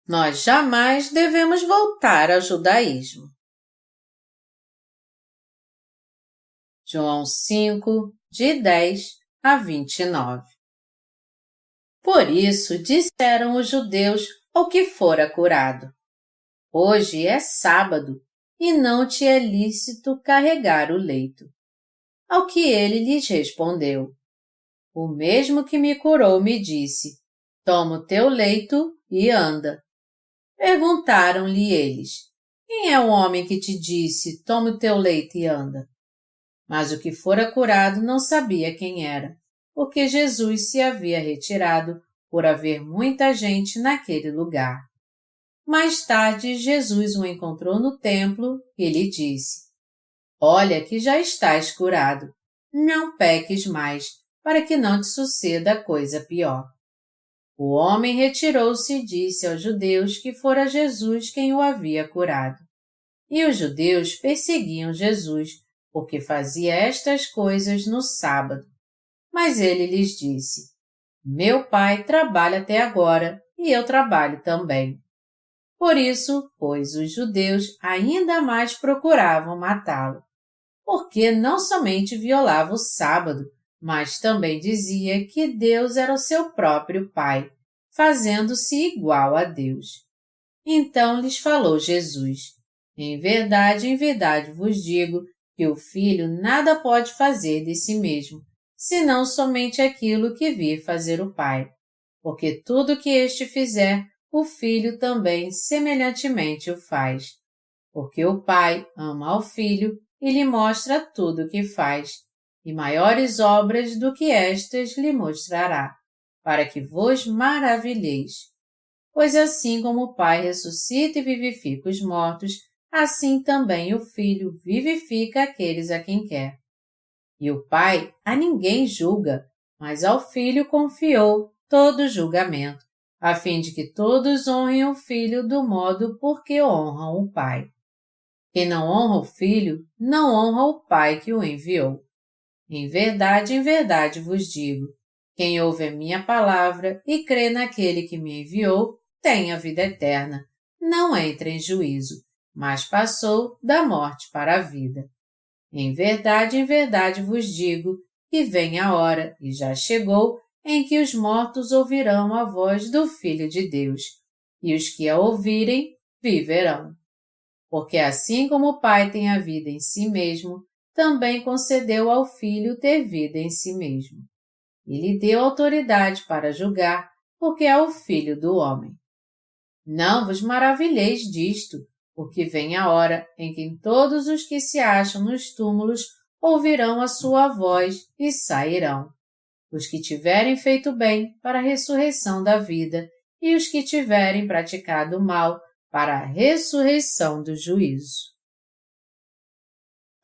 Nós jamais devemos voltar ao judaísmo. João 5, de 10 a 29. Por isso disseram os judeus ao que fora curado: hoje é sábado e não te é lícito carregar o leito. Ao que ele lhes respondeu: o mesmo que me curou me disse: toma o teu leito e anda. Perguntaram-lhe eles: quem é o homem que te disse: toma o teu leito e anda? Mas o que fora curado não sabia quem era, porque Jesus se havia retirado por haver muita gente naquele lugar. Mais tarde, Jesus o encontrou no templo e lhe disse: olha que já estás curado, não peques mais, para que não te suceda coisa pior. O homem retirou-se e disse aos judeus que fora Jesus quem o havia curado. E os judeus perseguiam Jesus, porque fazia estas coisas no sábado. Mas ele lhes disse: meu Pai trabalha até agora, e eu trabalho também. Por isso, pois os judeus ainda mais procuravam matá-lo, porque não somente violava o sábado, mas também dizia que Deus era o seu próprio Pai, fazendo-se igual a Deus. Então lhes falou Jesus: em verdade vos digo que o Filho nada pode fazer de si mesmo, senão somente aquilo que vir fazer o Pai, porque tudo que este fizer, o Filho também semelhantemente o faz. Porque o Pai ama ao Filho e lhe mostra tudo o que faz, e maiores obras do que estas lhe mostrará, para que vos maravilheis. Pois assim como o Pai ressuscita e vivifica os mortos, assim também o Filho vivifica aqueles a quem quer. E o Pai a ninguém julga, mas ao Filho confiou todo o julgamento, a fim de que todos honrem o Filho do modo por que honram o Pai. Quem não honra o Filho, não honra o Pai que o enviou. Em verdade vos digo, quem ouve a minha palavra e crê naquele que me enviou, tem a vida eterna, não entra em juízo, mas passou da morte para a vida. Em verdade vos digo, que vem a hora, e já chegou, em que os mortos ouvirão a voz do Filho de Deus, e os que a ouvirem, viverão. Porque assim como o Pai tem a vida em si mesmo, também concedeu ao Filho ter vida em si mesmo. E lhe deu autoridade para julgar, porque é o Filho do homem. Não vos maravilheis disto, porque vem a hora em que todos os que se acham nos túmulos ouvirão a sua voz e sairão. Os que tiverem feito bem para a ressurreição da vida, e os que tiverem praticado o mal para a ressurreição do juízo.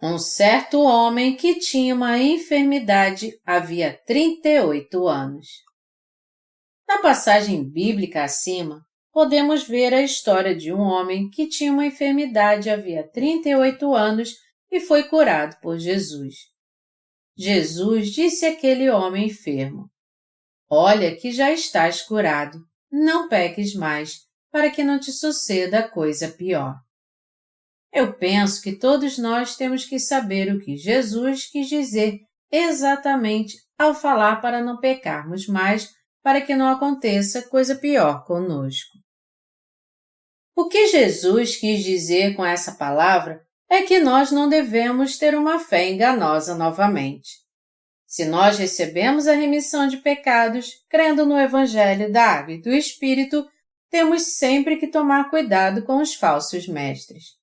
Um certo homem que tinha uma enfermidade havia 38 anos. Na passagem bíblica acima, podemos ver a história de um homem que tinha uma enfermidade havia 38 anos e foi curado por Jesus. Jesus disse àquele homem enfermo: olha que já estás curado, não peques mais, para que não te suceda coisa pior. Eu penso que todos nós temos que saber o que Jesus quis dizer exatamente ao falar para não pecarmos mais, para que não aconteça coisa pior conosco. O que Jesus quis dizer com essa palavra é que nós não devemos ter uma fé enganosa novamente. Se nós recebemos a remissão de pecados, crendo no Evangelho da Água e do Espírito, temos sempre que tomar cuidado com os falsos mestres.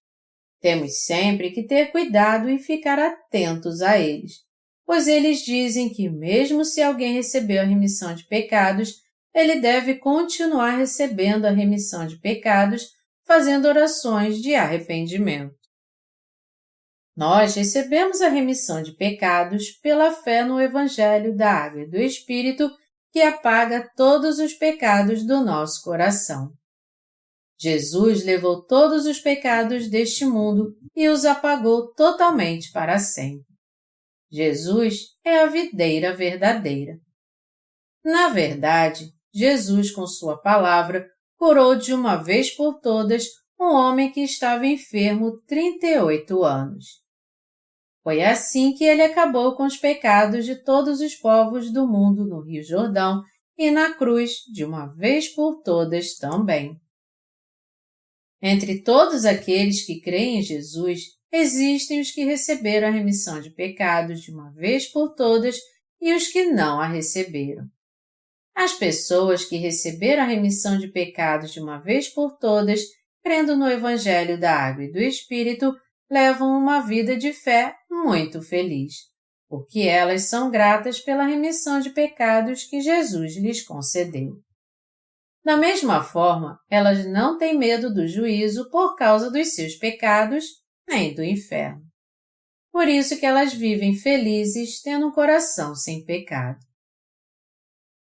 Temos sempre que ter cuidado e ficar atentos a eles, pois eles dizem que mesmo se alguém recebeu a remissão de pecados, ele deve continuar recebendo a remissão de pecados, fazendo orações de arrependimento. Nós recebemos a remissão de pecados pela fé no Evangelho da Água e do Espírito, que apaga todos os pecados do nosso coração. Jesus levou todos os pecados deste mundo e os apagou totalmente para sempre. Jesus é a videira verdadeira. Na verdade, Jesus, com sua palavra, curou de uma vez por todas um homem que estava enfermo 38 anos. Foi assim que ele acabou com os pecados de todos os povos do mundo no Rio Jordão e na cruz de uma vez por todas também. Entre todos aqueles que creem em Jesus, existem os que receberam a remissão de pecados de uma vez por todas e os que não a receberam. As pessoas que receberam a remissão de pecados de uma vez por todas, crendo no Evangelho da Água e do Espírito, levam uma vida de fé muito feliz, porque elas são gratas pela remissão de pecados que Jesus lhes concedeu. Da mesma forma, elas não têm medo do juízo por causa dos seus pecados, nem do inferno. Por isso que elas vivem felizes, tendo um coração sem pecado.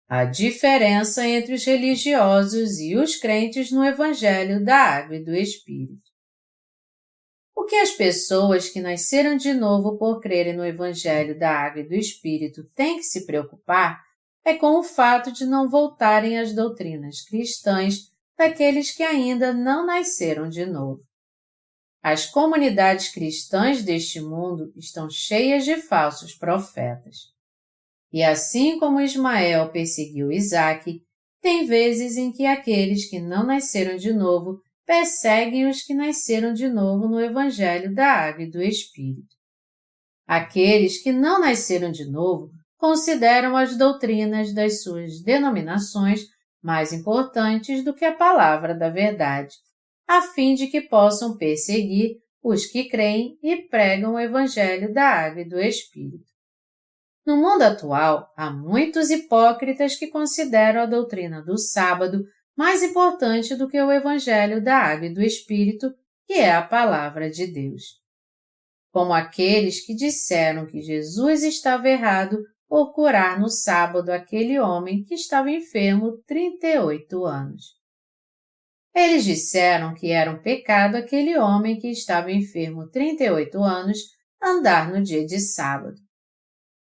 A diferença entre os religiosos e os crentes no Evangelho da Água e do Espírito. O que as pessoas que nasceram de novo por crerem no Evangelho da Água e do Espírito têm que se preocupar é com o fato de não voltarem às doutrinas cristãs daqueles que ainda não nasceram de novo. As comunidades cristãs deste mundo estão cheias de falsos profetas. E assim como Ismael perseguiu Isaque, tem vezes em que aqueles que não nasceram de novo perseguem os que nasceram de novo no Evangelho da Água e do Espírito. Aqueles que não nasceram de novo consideram as doutrinas das suas denominações mais importantes do que a palavra da verdade, a fim de que possam perseguir os que creem e pregam o Evangelho da Água e do Espírito. No mundo atual, há muitos hipócritas que consideram a doutrina do sábado mais importante do que o Evangelho da Água e do Espírito, que é a palavra de Deus. Como aqueles que disseram que Jesus estava errado por curar no sábado aquele homem que estava enfermo 38 anos. Eles disseram que era um pecado aquele homem que estava enfermo 38 anos andar no dia de sábado.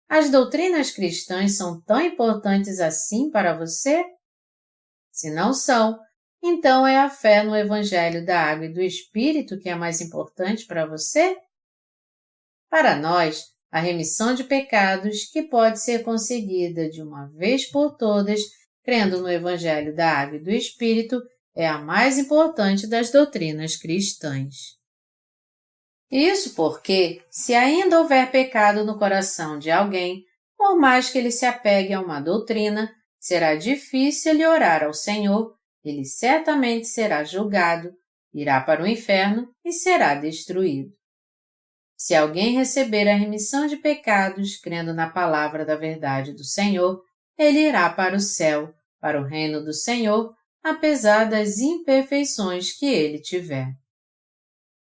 As doutrinas cristãs são tão importantes assim para você? Se não são, então é a fé no Evangelho da Água e do Espírito que é mais importante para você? Para nós, a remissão de pecados, que pode ser conseguida de uma vez por todas, crendo no Evangelho da Água e do Espírito, é a mais importante das doutrinas cristãs. Isso porque, se ainda houver pecado no coração de alguém, por mais que ele se apegue a uma doutrina, será difícil ele orar ao Senhor, ele certamente será julgado, irá para o inferno e será destruído. Se alguém receber a remissão de pecados, crendo na palavra da verdade do Senhor, ele irá para o céu, para o reino do Senhor, apesar das imperfeições que ele tiver.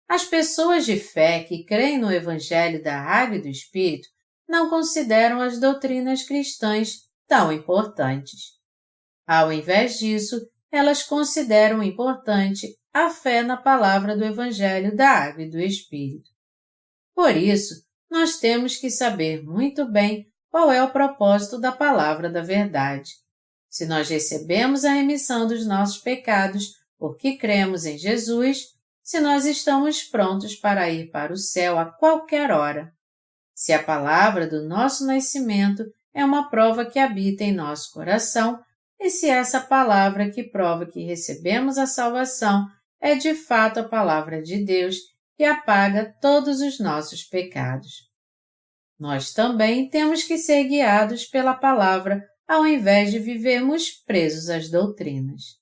As pessoas de fé que creem no Evangelho da Água e do Espírito não consideram as doutrinas cristãs tão importantes. Ao invés disso, elas consideram importante a fé na palavra do Evangelho da Água e do Espírito. Por isso, nós temos que saber muito bem qual é o propósito da palavra da verdade. Se nós recebemos a remissão dos nossos pecados porque cremos em Jesus, se nós estamos prontos para ir para o céu a qualquer hora. Se a palavra do nosso nascimento é uma prova que habita em nosso coração, e se essa palavra que prova que recebemos a salvação é de fato a palavra de Deus que apaga todos os nossos pecados. Nós também temos que ser guiados pela palavra ao invés de vivermos presos às doutrinas.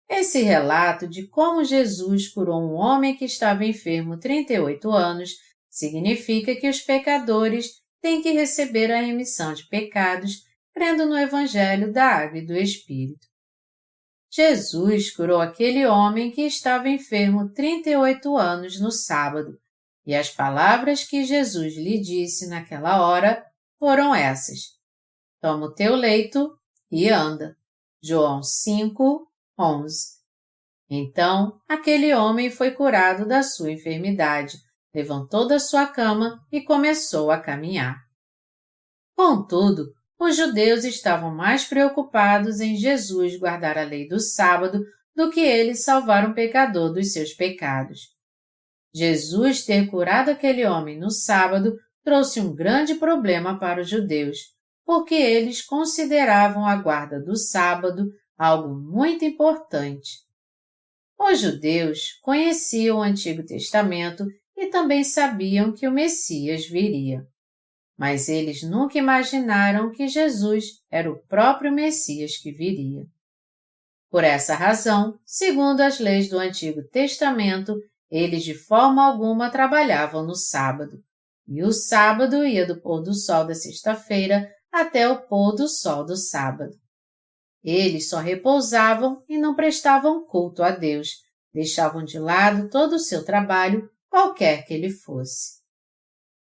Esse relato de como Jesus curou um homem que estava enfermo 38 anos significa que os pecadores têm que receber a remissão de pecados crendo no Evangelho da Água e do Espírito. Jesus curou aquele homem que estava enfermo 38 anos no sábado, e as palavras que Jesus lhe disse naquela hora foram essas: toma o teu leito e anda. João 5:11. Então, aquele homem foi curado da sua enfermidade, levantou da sua cama e começou a caminhar. Contudo, os judeus estavam mais preocupados em Jesus guardar a lei do sábado do que ele salvar um pecador dos seus pecados. Jesus ter curado aquele homem no sábado trouxe um grande problema para os judeus, porque eles consideravam a guarda do sábado algo muito importante. Os judeus conheciam o Antigo Testamento e também sabiam que o Messias viria. Mas eles nunca imaginaram que Jesus era o próprio Messias que viria. Por essa razão, segundo as leis do Antigo Testamento, eles de forma alguma trabalhavam no sábado, e o sábado ia do pôr do sol da sexta-feira até o pôr do sol do sábado. Eles só repousavam e não prestavam culto a Deus, deixavam de lado todo o seu trabalho, qualquer que ele fosse.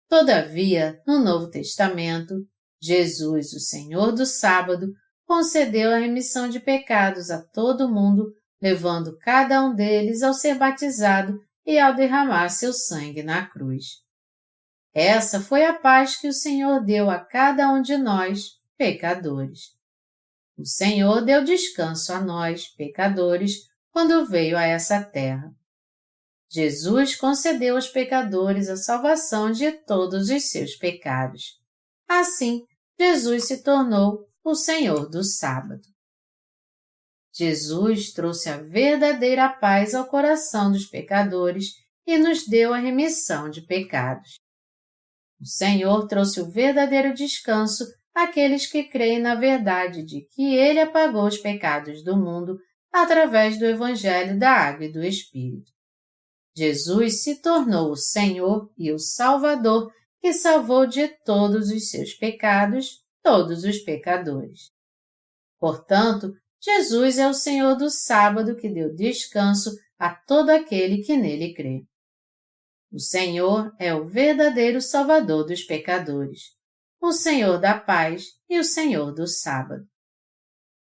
Todavia, no Novo Testamento, Jesus, o Senhor do sábado, concedeu a remissão de pecados a todo mundo, levando cada um deles ao ser batizado e ao derramar seu sangue na cruz. Essa foi a paz que o Senhor deu a cada um de nós, pecadores. O Senhor deu descanso a nós, pecadores, quando veio a essa terra. Jesus concedeu aos pecadores a salvação de todos os seus pecados. Assim, Jesus se tornou o Senhor do sábado. Jesus trouxe a verdadeira paz ao coração dos pecadores e nos deu a remissão de pecados. O Senhor trouxe o verdadeiro descanso àqueles que creem na verdade de que Ele apagou os pecados do mundo através do Evangelho da Água e do Espírito. Jesus se tornou o Senhor e o Salvador que salvou de todos os seus pecados todos os pecadores. Portanto, Jesus é o Senhor do sábado que deu descanso a todo aquele que nele crê. O Senhor é o verdadeiro Salvador dos pecadores, o Senhor da paz e o Senhor do sábado.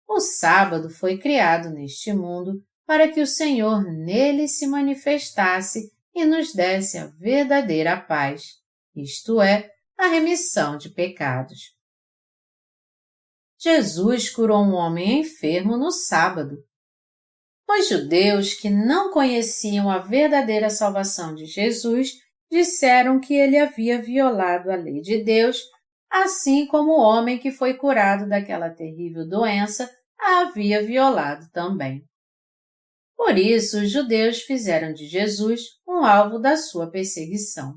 O sábado foi criado neste mundo para que o Senhor nele se manifestasse e nos desse a verdadeira paz, isto é, a remissão de pecados. Jesus curou um homem enfermo no sábado. Os judeus que não conheciam a verdadeira salvação de Jesus disseram que ele havia violado a lei de Deus, assim como o homem que foi curado daquela terrível doença a havia violado também. Por isso, os judeus fizeram de Jesus um alvo da sua perseguição.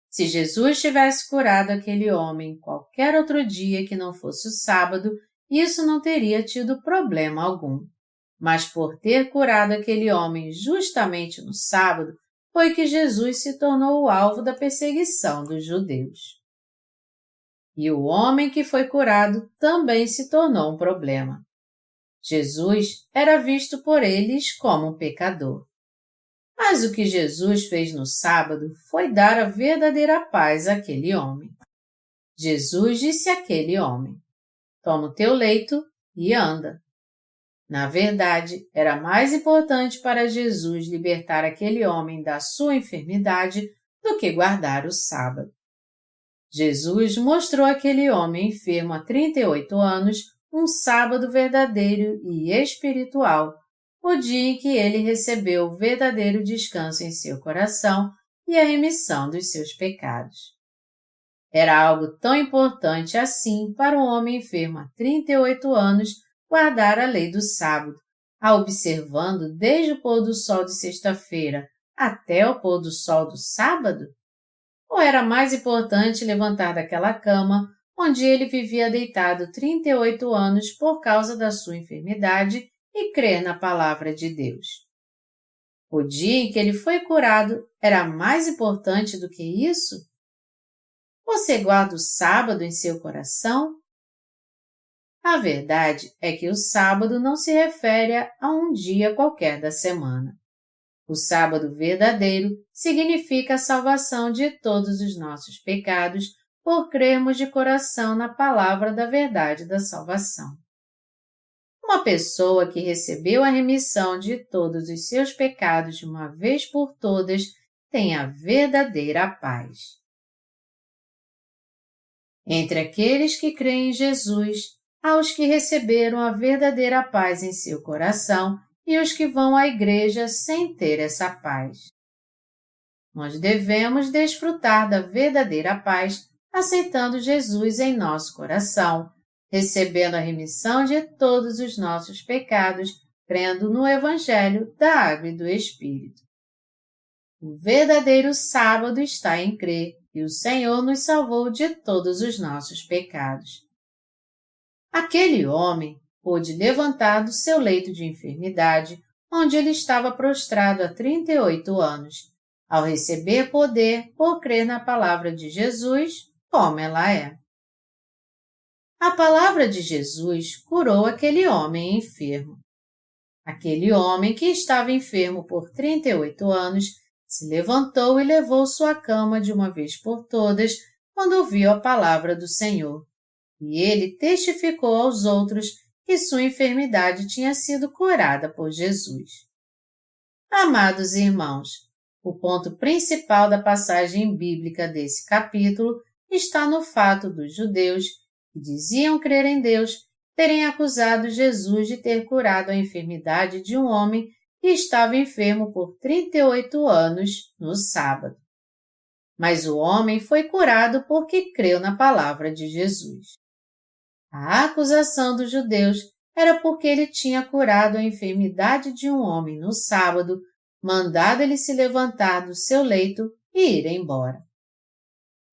Se Jesus tivesse curado aquele homem qualquer outro dia que não fosse o sábado, isso não teria tido problema algum. Mas por ter curado aquele homem justamente no sábado, foi que Jesus se tornou o alvo da perseguição dos judeus. E o homem que foi curado também se tornou um problema. Jesus era visto por eles como um pecador. Mas o que Jesus fez no sábado foi dar a verdadeira paz àquele homem. Jesus disse àquele homem: "Toma o teu leito e anda." Na verdade, era mais importante para Jesus libertar aquele homem da sua enfermidade do que guardar o sábado. Jesus mostrou àquele homem enfermo há 38 anos um sábado verdadeiro e espiritual, o dia em que ele recebeu o verdadeiro descanso em seu coração e a remissão dos seus pecados. Era algo tão importante assim para um homem enfermo há 38 anos guardar a lei do sábado, a observando desde o pôr do sol de sexta-feira até o pôr do sol do sábado? Ou era mais importante levantar daquela cama onde ele vivia deitado 38 anos por causa da sua enfermidade e crer na palavra de Deus? O dia em que ele foi curado era mais importante do que isso? Você guarda o sábado em seu coração? A verdade é que o sábado não se refere a um dia qualquer da semana. O sábado verdadeiro significa a salvação de todos os nossos pecados por crermos de coração na palavra da verdade da salvação. Uma pessoa que recebeu a remissão de todos os seus pecados de uma vez por todas tem a verdadeira paz. Entre aqueles que creem em Jesus, há os que receberam a verdadeira paz em seu coração e os que vão à igreja sem ter essa paz. Nós devemos desfrutar da verdadeira paz aceitando Jesus em nosso coração, recebendo a remissão de todos os nossos pecados, crendo no Evangelho da Água e do Espírito. O verdadeiro sábado está em crer que o Senhor nos salvou de todos os nossos pecados. Aquele homem pôde levantar do seu leito de enfermidade, onde ele estava prostrado há 38 anos, ao receber poder por crer na palavra de Jesus, como ela é. A palavra de Jesus curou aquele homem enfermo. Aquele homem que estava enfermo por 38 anos se levantou e levou sua cama de uma vez por todas quando ouviu a palavra do Senhor. E ele testificou aos outros que sua enfermidade tinha sido curada por Jesus. Amados irmãos, o ponto principal da passagem bíblica desse capítulo está no fato dos judeus, que diziam crer em Deus, terem acusado Jesus de ter curado a enfermidade de um homem que estava enfermo por 38 anos no sábado. Mas o homem foi curado porque creu na palavra de Jesus. A acusação dos judeus era porque ele tinha curado a enfermidade de um homem no sábado, mandado ele se levantar do seu leito e ir embora.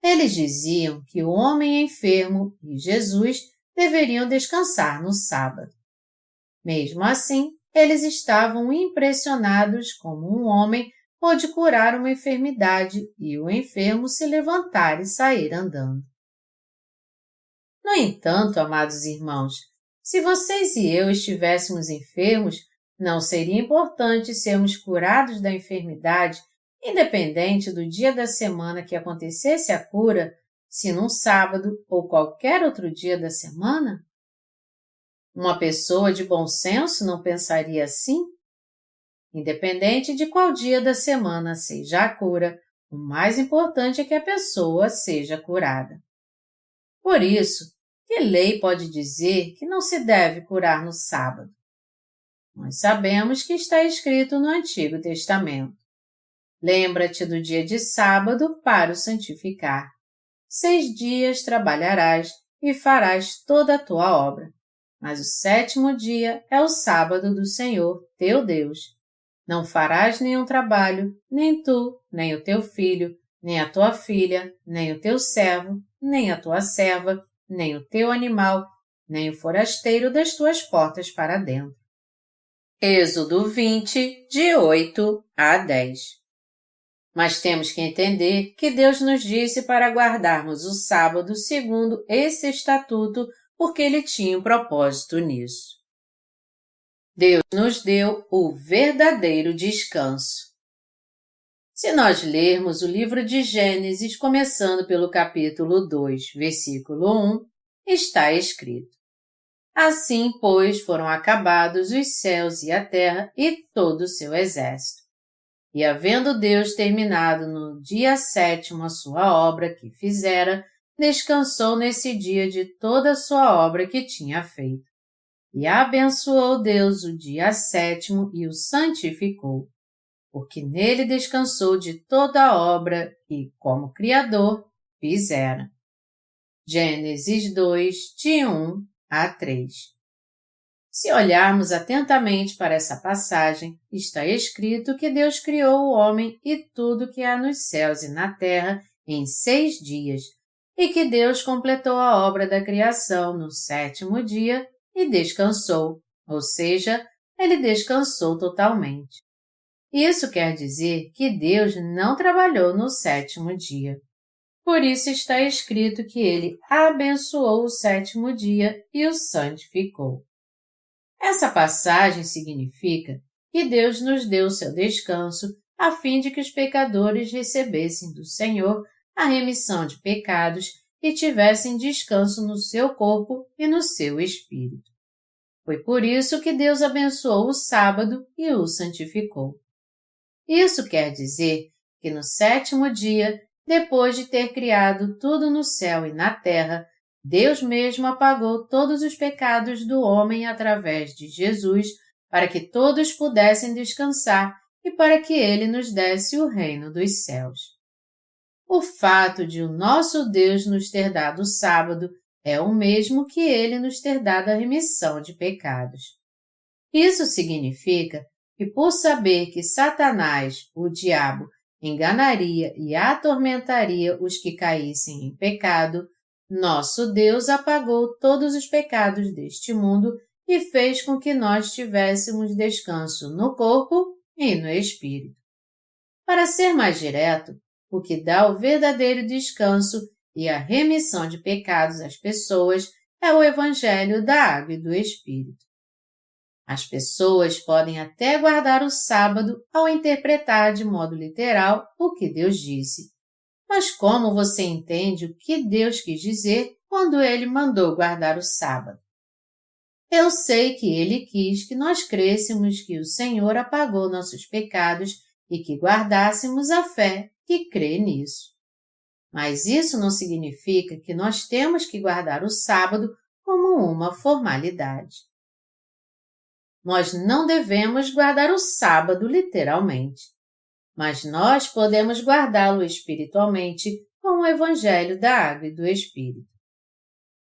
Eles diziam que o homem enfermo e Jesus deveriam descansar no sábado. Mesmo assim, eles estavam impressionados como um homem pôde curar uma enfermidade e o enfermo se levantar e sair andando. No entanto, amados irmãos, se vocês e eu estivéssemos enfermos, não seria importante sermos curados da enfermidade, independente do dia da semana que acontecesse a cura, se num sábado ou qualquer outro dia da semana? Uma pessoa de bom senso não pensaria assim? Independente de qual dia da semana seja a cura, o mais importante é que a pessoa seja curada. Por isso, que lei pode dizer que não se deve curar no sábado? Nós sabemos que está escrito no Antigo Testamento. Lembra-te do dia de sábado para o santificar. 6 dias trabalharás e farás toda a tua obra. Mas o 7º dia é o sábado do Senhor, teu Deus. Não farás nenhum trabalho, nem tu, nem o teu filho, nem a tua filha, nem o teu servo, nem a tua serva, nem o teu animal, nem o forasteiro das tuas portas para dentro. Êxodo 20, de 8 a 10. Mas temos que entender que Deus nos disse para guardarmos o sábado segundo esse estatuto, porque Ele tinha um propósito nisso. Deus nos deu o verdadeiro descanso. Se nós lermos o livro de Gênesis, começando pelo capítulo 2, versículo 1, está escrito: Assim, pois, foram acabados os céus e a terra e todo o seu exército. E havendo Deus terminado no dia 7º a sua obra que fizera, descansou nesse dia de toda a sua obra que tinha feito. E abençoou Deus o dia 7º e o santificou, porque nele descansou de toda a obra que, como Criador, fizera. Gênesis 2, de 1 a 3. Se olharmos atentamente para essa passagem, está escrito que Deus criou o homem e tudo que há nos céus e na terra em 6 dias, e que Deus completou a obra da criação no 7º dia e descansou, ou seja, ele descansou totalmente. Isso quer dizer que Deus não trabalhou no 7º dia. Por isso está escrito que ele abençoou o 7º dia e o santificou. Essa passagem significa que Deus nos deu o seu descanso a fim de que os pecadores recebessem do Senhor a remissão de pecados e tivessem descanso no seu corpo e no seu espírito. Foi por isso que Deus abençoou o sábado e o santificou. Isso quer dizer que no 7º dia depois de ter criado tudo no céu e na terra, Deus mesmo apagou todos os pecados do homem através de Jesus, para que todos pudessem descansar e para que Ele nos desse o reino dos céus. O fato de o nosso Deus nos ter dado o sábado é o mesmo que Ele nos ter dado a remissão de pecados. Isso significa que, por saber que Satanás, o diabo, enganaria e atormentaria os que caíssem em pecado, nosso Deus apagou todos os pecados deste mundo e fez com que nós tivéssemos descanso no corpo e no espírito. Para ser mais direto, o que dá o verdadeiro descanso e a remissão de pecados às pessoas é o Evangelho da Água e do Espírito. As pessoas podem até guardar o sábado ao interpretar de modo literal o que Deus disse. Mas como você entende o que Deus quis dizer quando Ele mandou guardar o sábado? Eu sei que Ele quis que nós crêssemos que o Senhor apagou nossos pecados e que guardássemos a fé que crê nisso. Mas isso não significa que nós temos que guardar o sábado como uma formalidade. Nós não devemos guardar o sábado literalmente, mas nós podemos guardá-lo espiritualmente com o Evangelho da Água e do Espírito.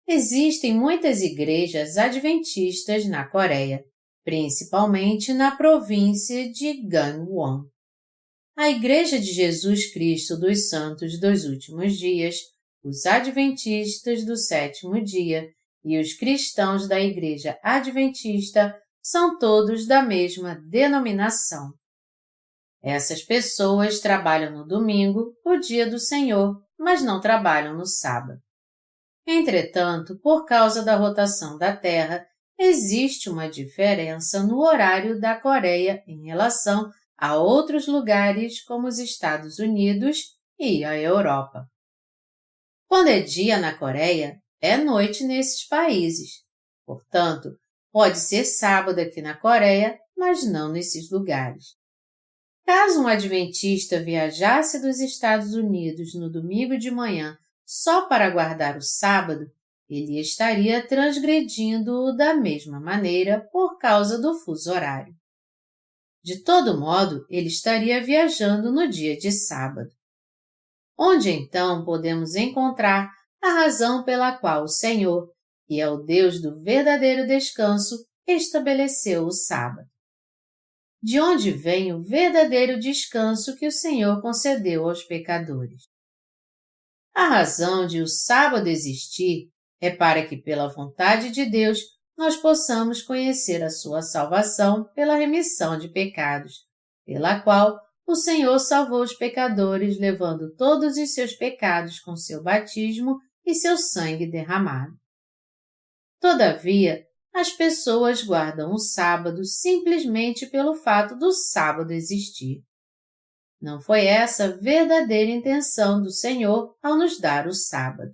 Existem muitas igrejas adventistas na Coreia, principalmente na província de Gangwon. A Igreja de Jesus Cristo dos Santos dos Últimos Dias, os Adventistas do Sétimo Dia e os cristãos da Igreja Adventista são todos da mesma denominação. Essas pessoas trabalham no domingo, o dia do Senhor, mas não trabalham no sábado. Entretanto, por causa da rotação da Terra, existe uma diferença no horário da Coreia em relação a outros lugares como os Estados Unidos e a Europa. Quando é dia na Coreia, é noite nesses países. Portanto, pode ser sábado aqui na Coreia, mas não nesses lugares. Caso um adventista viajasse dos Estados Unidos no domingo de manhã só para guardar o sábado, ele estaria transgredindo-o da mesma maneira por causa do fuso horário. De todo modo, ele estaria viajando no dia de sábado. Onde então podemos encontrar a razão pela qual o Senhor, que é o Deus do verdadeiro descanso, estabeleceu o sábado? De onde vem o verdadeiro descanso que o Senhor concedeu aos pecadores? A razão de o sábado existir é para que, pela vontade de Deus, nós possamos conhecer a sua salvação pela remissão de pecados, pela qual o Senhor salvou os pecadores, levando todos os seus pecados com seu batismo e seu sangue derramado. Todavia, as pessoas guardam o sábado simplesmente pelo fato do sábado existir. Não foi essa a verdadeira intenção do Senhor ao nos dar o sábado.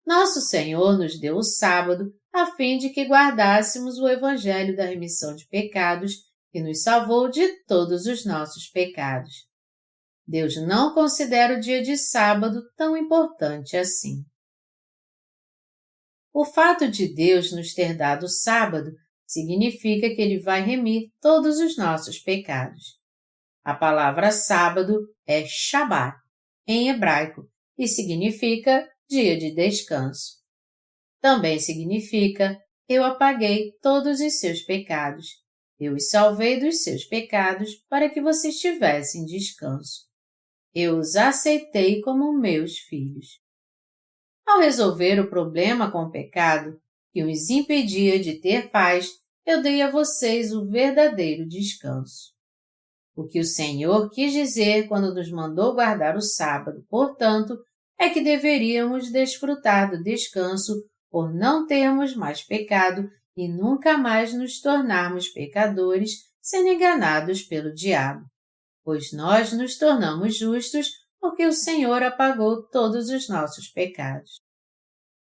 Nosso Senhor nos deu o sábado a fim de que guardássemos o Evangelho da remissão de pecados que nos salvou de todos os nossos pecados. Deus não considera o dia de sábado tão importante assim. O fato de Deus nos ter dado o sábado significa que Ele vai remir todos os nossos pecados. A palavra sábado é Shabbat, em hebraico, e significa dia de descanso. Também significa eu apaguei todos os seus pecados. Eu os salvei dos seus pecados para que vocês tivessem descanso. Eu os aceitei como meus filhos. Ao resolver o problema com o pecado, que os impedia de ter paz, eu dei a vocês o verdadeiro descanso. O que o Senhor quis dizer quando nos mandou guardar o sábado, portanto, é que deveríamos desfrutar do descanso por não termos mais pecado e nunca mais nos tornarmos pecadores sendo enganados pelo diabo, pois nós nos tornamos justos porque o Senhor apagou todos os nossos pecados.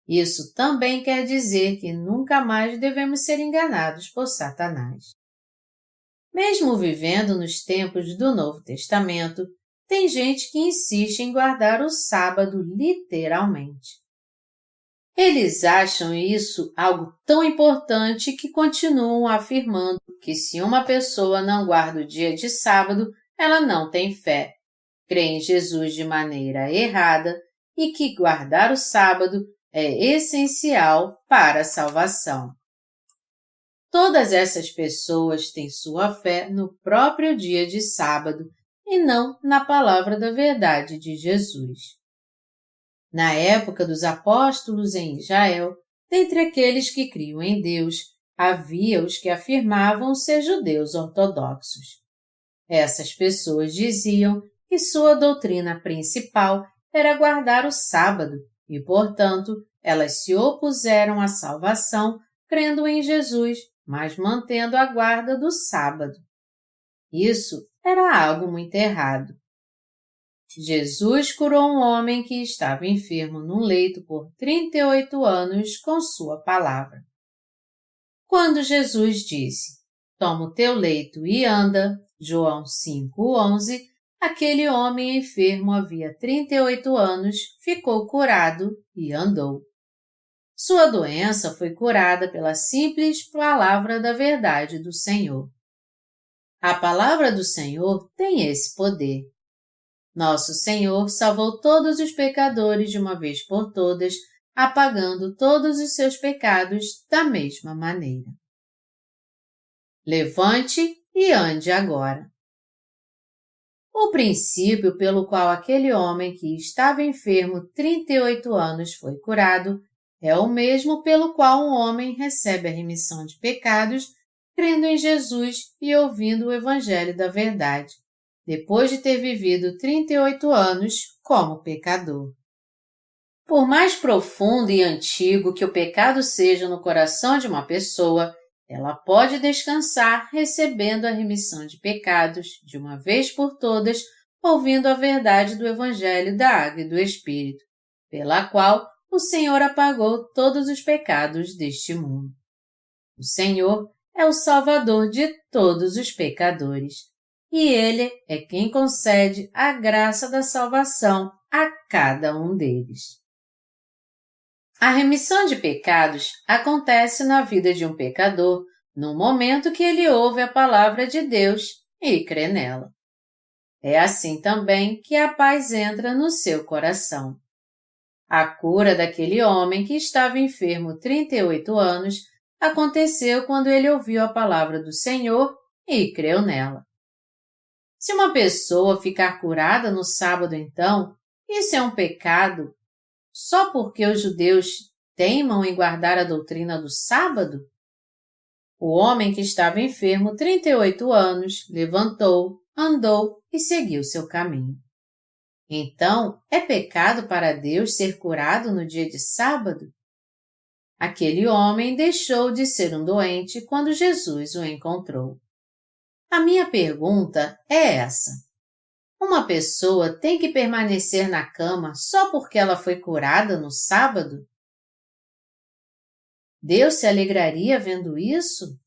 Isso também quer dizer que nunca mais devemos ser enganados por Satanás. Mesmo vivendo nos tempos do Novo Testamento, tem gente que insiste em guardar o sábado literalmente. Eles acham isso algo tão importante que continuam afirmando que se uma pessoa não guarda o dia de sábado, ela não tem fé, crê em Jesus de maneira errada e que guardar o sábado é essencial para a salvação. Todas essas pessoas têm sua fé no próprio dia de sábado e não na palavra da verdade de Jesus. Na época dos apóstolos em Israel, dentre aqueles que criam em Deus, havia os que afirmavam ser judeus ortodoxos. Essas pessoas diziam que sua doutrina principal era guardar o sábado e, portanto, elas se opuseram à salvação crendo em Jesus, mas mantendo a guarda do sábado. Isso era algo muito errado. Jesus curou um homem que estava enfermo num leito por 38 anos com sua palavra. Quando Jesus disse, "Toma o teu leito e anda", João 5:11, aquele homem enfermo havia 38 anos, ficou curado e andou. Sua doença foi curada pela simples palavra da verdade do Senhor. A palavra do Senhor tem esse poder. Nosso Senhor salvou todos os pecadores de uma vez por todas, apagando todos os seus pecados da mesma maneira. Levante e ande agora. O princípio pelo qual aquele homem que estava enfermo 38 anos foi curado é o mesmo pelo qual um homem recebe a remissão de pecados crendo em Jesus e ouvindo o Evangelho da verdade, depois de ter vivido 38 anos como pecador. Por mais profundo e antigo que o pecado seja no coração de uma pessoa, ela pode descansar recebendo a remissão de pecados, de uma vez por todas, ouvindo a verdade do Evangelho da Água e do Espírito, pela qual o Senhor apagou todos os pecados deste mundo. O Senhor é o Salvador de todos os pecadores, e Ele é quem concede a graça da salvação a cada um deles. A remissão de pecados acontece na vida de um pecador no momento que ele ouve a palavra de Deus e crê nela. É assim também que a paz entra no seu coração. A cura daquele homem que estava enfermo 38 anos aconteceu quando ele ouviu a palavra do Senhor e creu nela. Se uma pessoa ficar curada no sábado, então, isso é um pecado só porque os judeus teimam em guardar a doutrina do sábado? O homem que estava enfermo 38 anos levantou, andou e seguiu seu caminho. Então, é pecado para Deus ser curado no dia de sábado? Aquele homem deixou de ser um doente quando Jesus o encontrou. A minha pergunta é essa: uma pessoa tem que permanecer na cama só porque ela foi curada no sábado? Deus se alegraria vendo isso?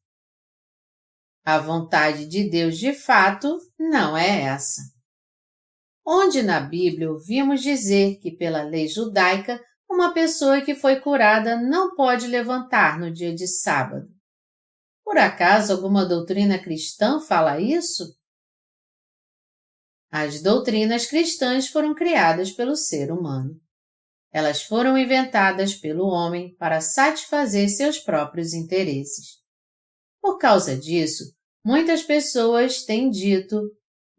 A vontade de Deus, de fato, não é essa. Onde na Bíblia ouvimos dizer que pela lei judaica, uma pessoa que foi curada não pode levantar no dia de sábado? Por acaso alguma doutrina cristã fala isso? As doutrinas cristãs foram criadas pelo ser humano. Elas foram inventadas pelo homem para satisfazer seus próprios interesses. Por causa disso, muitas pessoas têm dito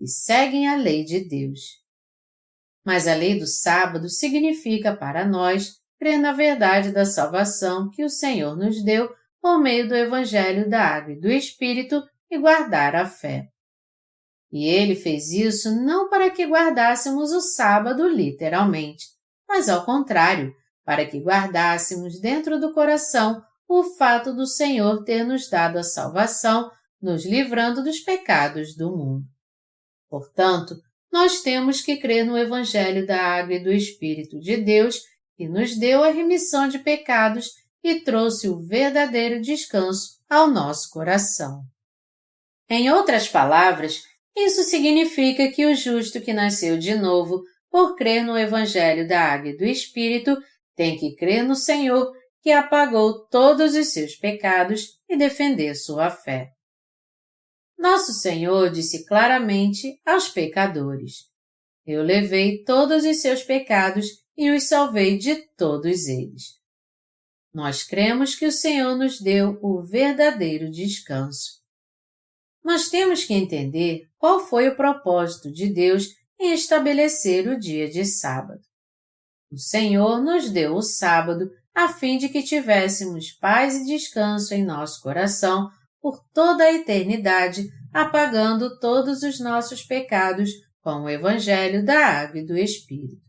e seguem a lei de Deus. Mas a lei do sábado significa para nós crer na verdade da salvação que o Senhor nos deu por meio do Evangelho da Água e do Espírito e guardar a fé. E Ele fez isso não para que guardássemos o sábado literalmente, mas ao contrário, para que guardássemos dentro do coração o fato do Senhor ter nos dado a salvação, nos livrando dos pecados do mundo. Portanto, nós temos que crer no Evangelho da Água e do Espírito de Deus, que nos deu a remissão de pecados e trouxe o verdadeiro descanso ao nosso coração. Em outras palavras, Isso significa que o justo que nasceu de novo, por crer no Evangelho da Água e do Espírito, tem que crer no Senhor, que apagou todos os seus pecados e defender sua fé. Nosso Senhor disse claramente aos pecadores: Eu levei todos os seus pecados e os salvei de todos eles. Nós cremos que o Senhor nos deu o verdadeiro descanso. Nós temos que entender qual foi o propósito de Deus em estabelecer o dia de sábado. O Senhor nos deu o sábado a fim de que tivéssemos paz e descanso em nosso coração por toda a eternidade, apagando todos os nossos pecados com o Evangelho da Água e do Espírito.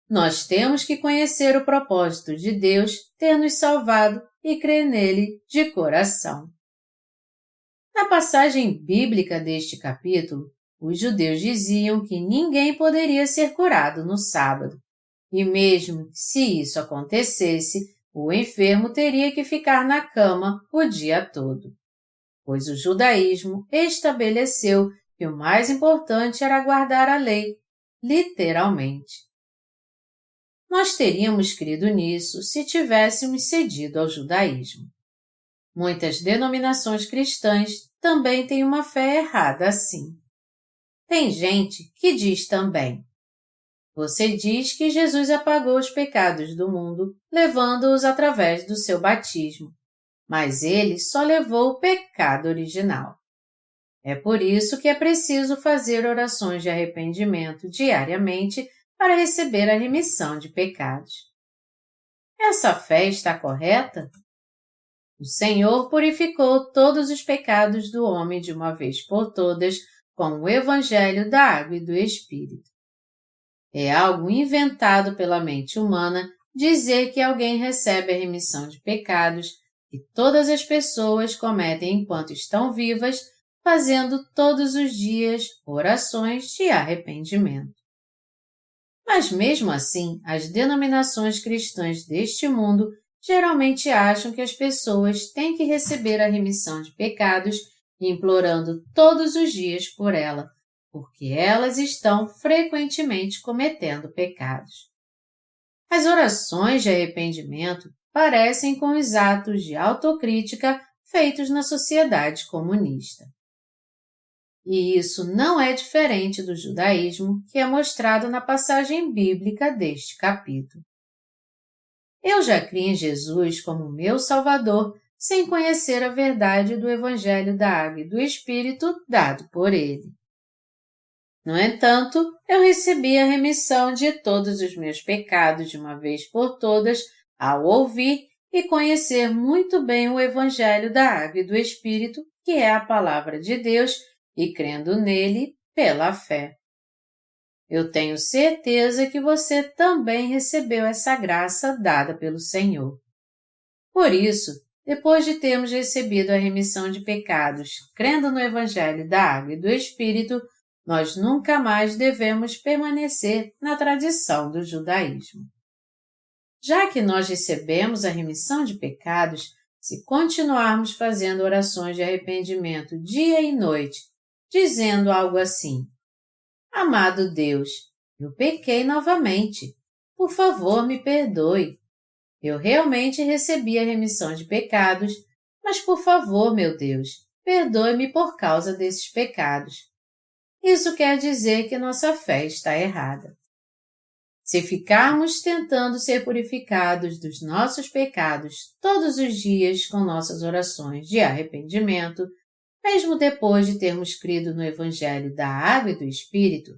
Nós temos que conhecer o propósito de Deus ter nos salvado e crer nele de coração. Na passagem bíblica deste capítulo, os judeus diziam que ninguém poderia ser curado no sábado, e mesmo se isso acontecesse, o enfermo teria que ficar na cama o dia todo, pois o judaísmo estabeleceu que o mais importante era guardar a lei, literalmente. Nós teríamos crido nisso se tivéssemos cedido ao judaísmo. Muitas denominações cristãs também têm uma fé errada assim. Tem gente que diz também: Você diz que Jesus apagou os pecados do mundo, levando-os através do seu batismo, mas ele só levou o pecado original. É por isso que é preciso fazer orações de arrependimento diariamente para receber a remissão de pecados. Essa fé está correta? O Senhor purificou todos os pecados do homem de uma vez por todas com o Evangelho da Água e do Espírito. É algo inventado pela mente humana dizer que alguém recebe a remissão de pecados que todas as pessoas cometem enquanto estão vivas, fazendo todos os dias orações de arrependimento. Mas mesmo assim, as denominações cristãs deste mundo geralmente acham que as pessoas têm que receber a remissão de pecados implorando todos os dias por ela, porque elas estão frequentemente cometendo pecados. As orações de arrependimento parecem com os atos de autocrítica feitos na sociedade comunista. E isso não é diferente do judaísmo que é mostrado na passagem bíblica deste capítulo. Eu já criei em Jesus como meu Salvador sem conhecer a verdade do Evangelho da Água e do Espírito dado por ele. No entanto, eu recebi a remissão de todos os meus pecados de uma vez por todas ao ouvir e conhecer muito bem o Evangelho da Água e do Espírito, que é a Palavra de Deus, e crendo nele pela fé. Eu tenho certeza que você também recebeu essa graça dada pelo Senhor. Por isso, depois de termos recebido a remissão de pecados, crendo no Evangelho da Água e do Espírito, nós nunca mais devemos permanecer na tradição do judaísmo. Já que nós recebemos a remissão de pecados, se continuarmos fazendo orações de arrependimento dia e noite, dizendo algo assim: Amado Deus, eu pequei novamente. Por favor, me perdoe. Eu realmente recebi a remissão de pecados, mas por favor, meu Deus, perdoe-me por causa desses pecados. Isso quer dizer que nossa fé está errada. Se ficarmos tentando ser purificados dos nossos pecados todos os dias com nossas orações de arrependimento, mesmo depois de termos crido no Evangelho da Água e do Espírito,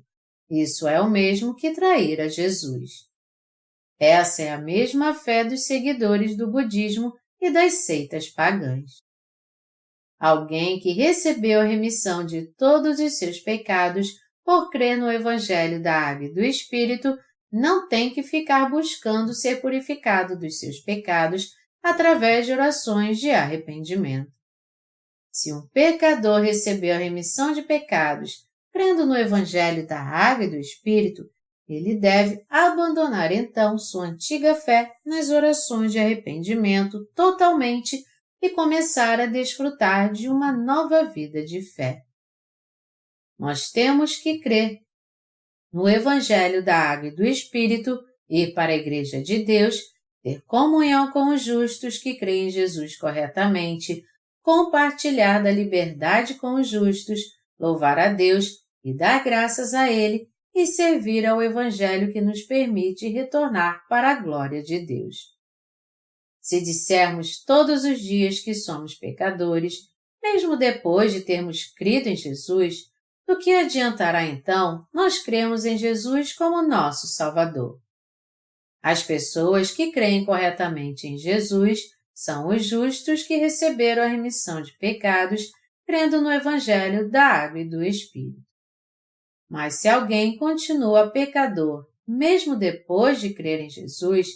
isso é o mesmo que trair a Jesus. Essa é a mesma fé dos seguidores do budismo e das seitas pagãs. Alguém que recebeu a remissão de todos os seus pecados por crer no Evangelho da Água e do Espírito não tem que ficar buscando ser purificado dos seus pecados através de orações de arrependimento. Se um pecador recebeu a remissão de pecados crendo no Evangelho da Água e do Espírito, ele deve abandonar então sua antiga fé nas orações de arrependimento totalmente e começar a desfrutar de uma nova vida de fé. nós temos que crer no Evangelho da Água e do Espírito, ir para a Igreja de Deus, ter comunhão com os justos que creem em Jesus corretamente, compartilhar da liberdade com os justos, louvar a Deus e dar graças a Ele e servir ao Evangelho que nos permite retornar para a glória de Deus. Se dissermos todos os dias que somos pecadores, mesmo depois de termos crido em Jesus, do que adiantará então nós cremos em Jesus como nosso Salvador? As pessoas que creem corretamente em Jesus são os justos que receberam a remissão de pecados crendo no Evangelho da Água e do Espírito. Mas se alguém continua pecador, mesmo depois de crer em Jesus,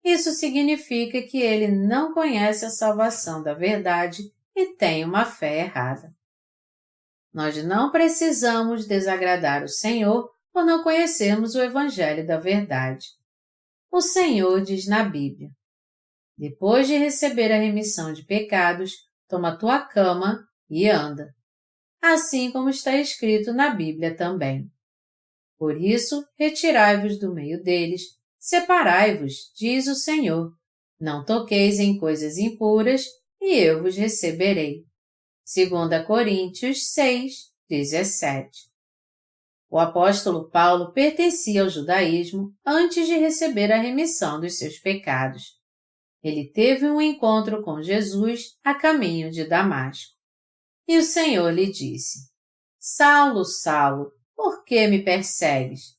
isso significa que ele não conhece a salvação da verdade e tem uma fé errada. Nós não precisamos desagradar o Senhor por não conhecermos o Evangelho da verdade. O Senhor diz na Bíblia: depois de receber a remissão de pecados, toma tua cama e anda. Assim como está escrito na Bíblia também. Por isso, retirai-vos do meio deles, separai-vos, diz o Senhor. Não toqueis em coisas impuras, e eu vos receberei. 2 Coríntios 6, 17. O apóstolo Paulo pertencia ao judaísmo antes de receber a remissão dos seus pecados. Ele teve um encontro com Jesus a caminho de Damasco. E o Senhor lhe disse: Saulo, Saulo, por que me persegues?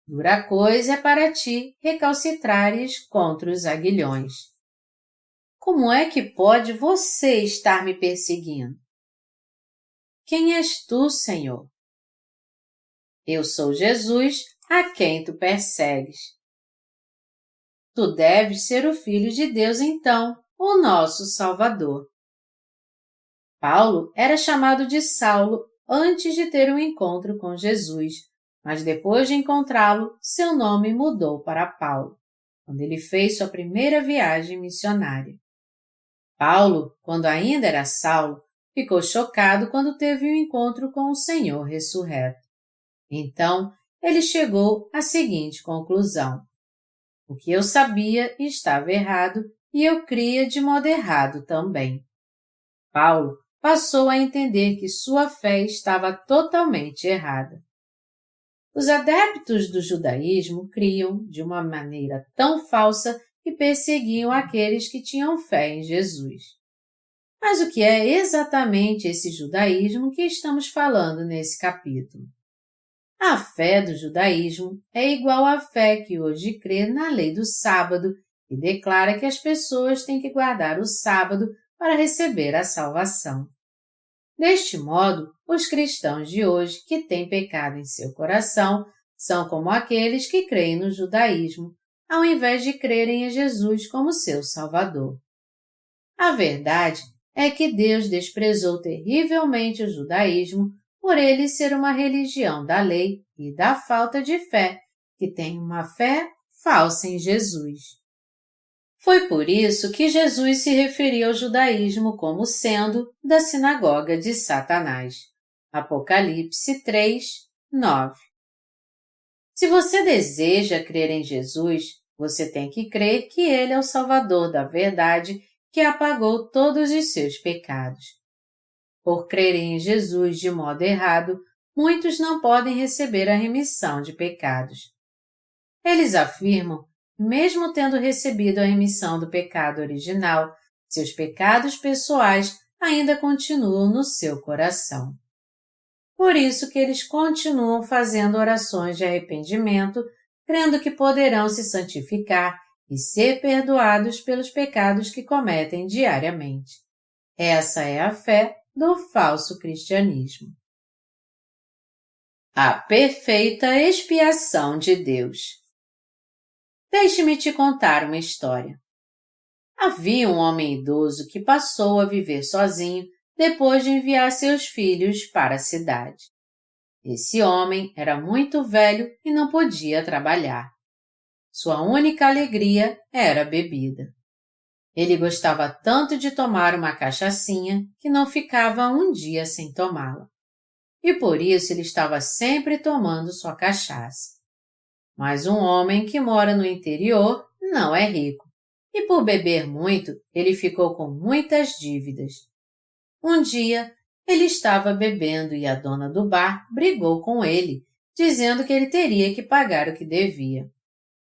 Dura coisa é para ti recalcitrares contra os aguilhões. Como é que pode você estar me perseguindo? Quem és tu, Senhor? Eu sou Jesus, a quem tu persegues. Tu deves ser o Filho de Deus então, o nosso Salvador. Paulo era chamado de Saulo antes de ter um encontro com Jesus, mas depois de encontrá-lo, seu nome mudou para Paulo, quando ele fez sua primeira viagem missionária. Paulo, quando ainda era Saulo, ficou chocado quando teve um encontro com o Senhor ressurreto. Então, ele chegou à seguinte conclusão: o que eu sabia estava errado e eu cria de modo errado também. Paulo passou a entender que sua fé estava totalmente errada. Os adeptos do judaísmo criam de uma maneira tão falsa que perseguiam aqueles que tinham fé em Jesus. Mas o que é exatamente esse judaísmo que estamos falando nesse capítulo? A fé do judaísmo é igual à fé que hoje crê na lei do sábado e declara que as pessoas têm que guardar o sábado para receber a salvação. Deste modo, os cristãos de hoje que têm pecado em seu coração são como aqueles que creem no judaísmo, ao invés de crerem em Jesus como seu Salvador. A verdade é que Deus desprezou terrivelmente o judaísmo por ele ser uma religião da lei e da falta de fé, que tem uma fé falsa em Jesus. Foi por isso que Jesus se referia ao judaísmo como sendo da sinagoga de Satanás. Apocalipse 3, 9. Se você deseja crer em Jesus, você tem que crer que Ele é o Salvador da verdade que apagou todos os seus pecados. Por crerem em Jesus de modo errado, muitos não podem receber a remissão de pecados. Eles afirmam, mesmo tendo recebido a remissão do pecado original, seus pecados pessoais ainda continuam no seu coração. Por isso que eles continuam fazendo orações de arrependimento, crendo que poderão se santificar e ser perdoados pelos pecados que cometem diariamente. Essa é a fé do falso cristianismo. A perfeita expiação de Deus. Deixe-me te contar uma história. Havia um homem idoso que passou a viver sozinho depois de enviar seus filhos para a cidade. Esse homem era muito velho e não podia trabalhar. Sua única alegria era a bebida. Ele gostava tanto de tomar uma cachaçinha que não ficava um dia sem tomá-la. e por isso ele estava sempre tomando sua cachaça. Mas um homem que mora no interior não é rico, e por beber muito, ele ficou com muitas dívidas. Um dia, ele estava bebendo e a dona do bar brigou com ele, dizendo que ele teria que pagar o que devia.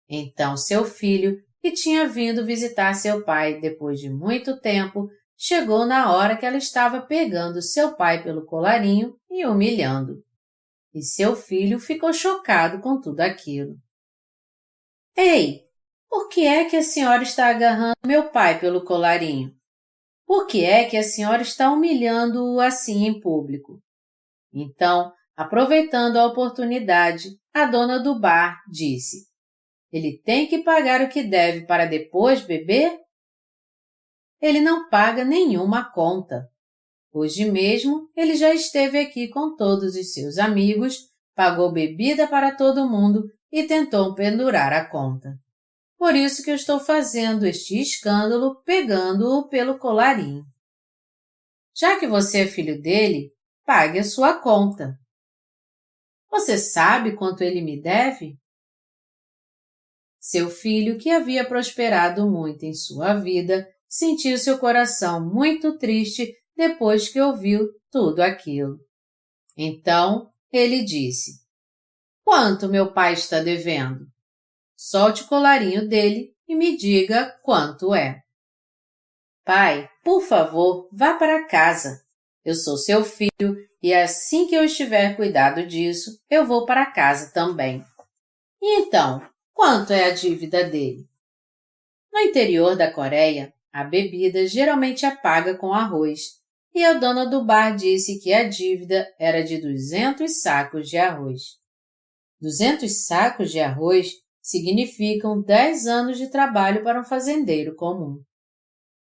Então seu filho, que tinha vindo visitar seu pai depois de muito tempo, chegou na hora que ela estava pegando seu pai pelo colarinho e humilhando. E seu filho ficou chocado com tudo aquilo. Ei, por que é que a senhora está agarrando meu pai pelo colarinho? Por que é que a senhora está humilhando-o assim em público? Então, aproveitando a oportunidade, a dona do bar disse: ele tem que pagar o que deve para depois beber? Ele não paga nenhuma conta. Hoje mesmo, ele já esteve aqui com todos os seus amigos, pagou bebida para todo mundo e tentou pendurar a conta. Por isso que eu estou fazendo este escândalo pegando-o pelo colarinho. Já que você é filho dele, pague a sua conta. Você sabe quanto ele me deve? Seu filho, que havia prosperado muito em sua vida, sentiu seu coração muito triste depois que ouviu tudo aquilo. Então, ele disse: quanto meu pai está devendo? Solte o colarinho dele e me diga quanto é. Pai, por favor, vá para casa. Eu sou seu filho e assim que eu estiver cuidado disso, eu vou para casa também. E então, quanto é a dívida dele? No interior da Coreia, a bebida geralmente é paga com arroz, e a dona do bar disse que a dívida era de 200 sacos de arroz. 200 sacos de arroz significam 10 anos de trabalho para um fazendeiro comum.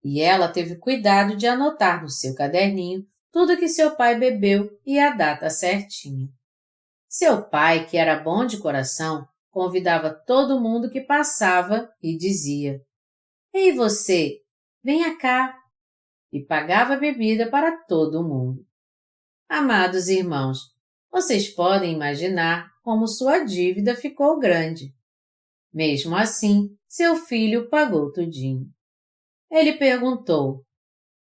E ela teve cuidado de anotar no seu caderninho tudo que seu pai bebeu e a data certinha. Seu pai, que era bom de coração, convidava todo mundo que passava e dizia: Ei você, venha cá! E pagava bebida para todo mundo. Amados irmãos, vocês podem imaginar como sua dívida ficou grande. Mesmo assim, seu filho pagou tudinho. Ele perguntou: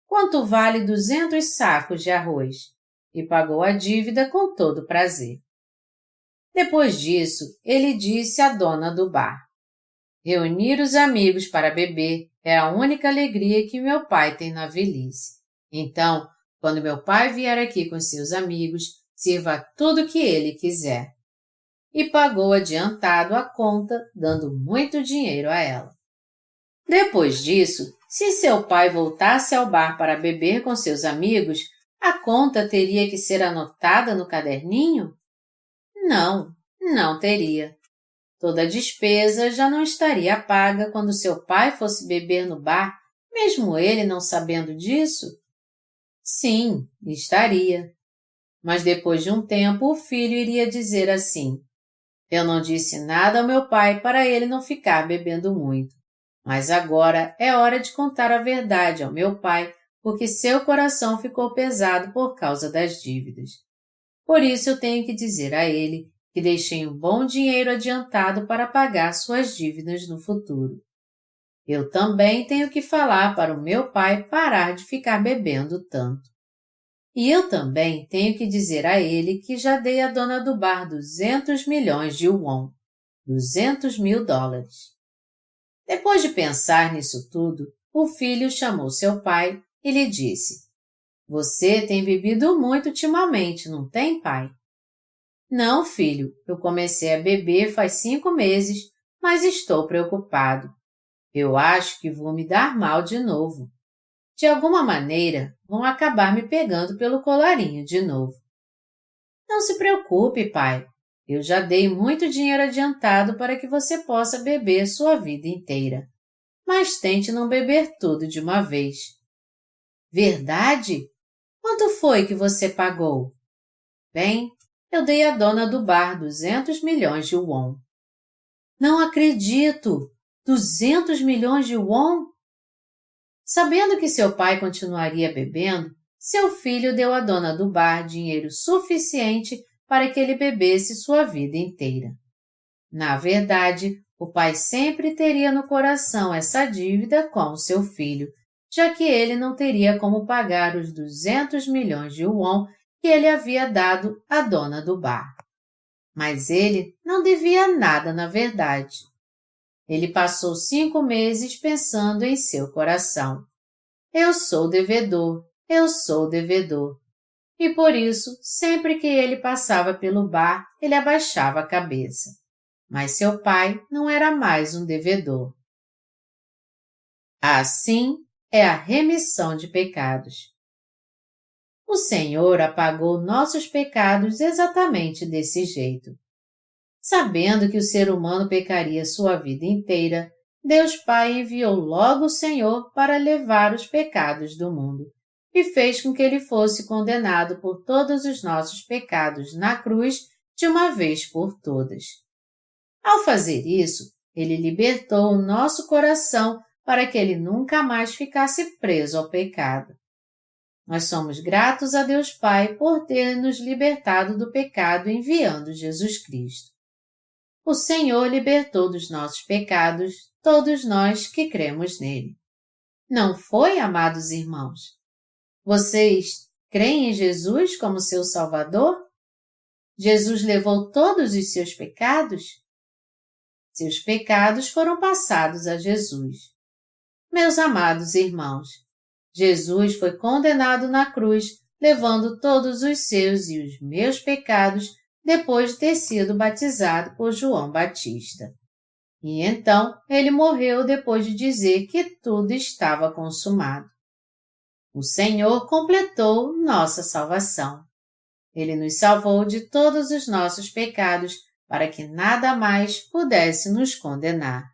quanto vale 200 sacos de arroz? E pagou a dívida com todo prazer. Depois disso, ele disse à dona do bar: reunir os amigos para beber é a única alegria que meu pai tem na velhice. Então, quando meu pai vier aqui com seus amigos, sirva tudo o que ele quiser. E pagou adiantado a conta, dando muito dinheiro a ela. Depois disso, se seu pai voltasse ao bar para beber com seus amigos, a conta teria que ser anotada no caderninho? Não, não teria. Toda a despesa já não estaria paga quando seu pai fosse beber no bar, mesmo ele não sabendo disso? Sim, estaria. Mas depois de um tempo o filho iria dizer assim: eu não disse nada ao meu pai para ele não ficar bebendo muito. Mas agora é hora de contar a verdade ao meu pai, porque seu coração ficou pesado por causa das dívidas. Por isso eu tenho que dizer a ele que deixei um bom dinheiro adiantado para pagar suas dívidas no futuro. Eu também tenho que falar para o meu pai parar de ficar bebendo tanto. E eu também tenho que dizer a ele que já dei à dona do bar 200 milhões de won, $200.000. Depois de pensar nisso tudo, o filho chamou seu pai e lhe disse: você tem bebido muito ultimamente, não tem, pai? Não, filho, eu comecei a beber faz 5 meses, mas estou preocupado. Eu acho que vou me dar mal de novo. De alguma maneira, vão acabar me pegando pelo colarinho de novo. Não se preocupe, pai. Eu já dei muito dinheiro adiantado para que você possa beber sua vida inteira. Mas tente não beber tudo de uma vez. Verdade? Quanto foi que você pagou? Bem, eu dei à dona do bar 200 milhões de won. Não acredito! 200 milhões de won? Sabendo que seu pai continuaria bebendo, seu filho deu à dona do bar dinheiro suficiente para que ele bebesse sua vida inteira. Na verdade, o pai sempre teria no coração essa dívida com o seu filho, já que ele não teria como pagar os 200 milhões de won que ele havia dado à dona do bar. Mas ele não devia nada na verdade. Ele passou 5 meses pensando em seu coração. Eu sou devedor, eu sou devedor. E por isso, sempre que ele passava pelo bar, ele abaixava a cabeça. Mas seu pai não era mais um devedor. Assim é a remissão de pecados. O Senhor apagou nossos pecados exatamente desse jeito. Sabendo que o ser humano pecaria sua vida inteira, Deus Pai enviou logo o Senhor para levar os pecados do mundo e fez com que ele fosse condenado por todos os nossos pecados na cruz de uma vez por todas. Ao fazer isso, ele libertou o nosso coração para que ele nunca mais ficasse preso ao pecado. Nós somos gratos a Deus Pai por ter nos libertado do pecado enviando Jesus Cristo. O Senhor libertou dos nossos pecados todos nós que cremos nele. Não foi, amados irmãos? Vocês creem em Jesus como seu Salvador? Jesus levou todos os seus pecados? Seus pecados foram passados a Jesus. Meus amados irmãos, Jesus foi condenado na cruz, levando todos os seus e os meus pecados depois de ter sido batizado por João Batista. E então ele morreu depois de dizer que tudo estava consumado. O Senhor completou nossa salvação. Ele nos salvou de todos os nossos pecados para que nada mais pudesse nos condenar.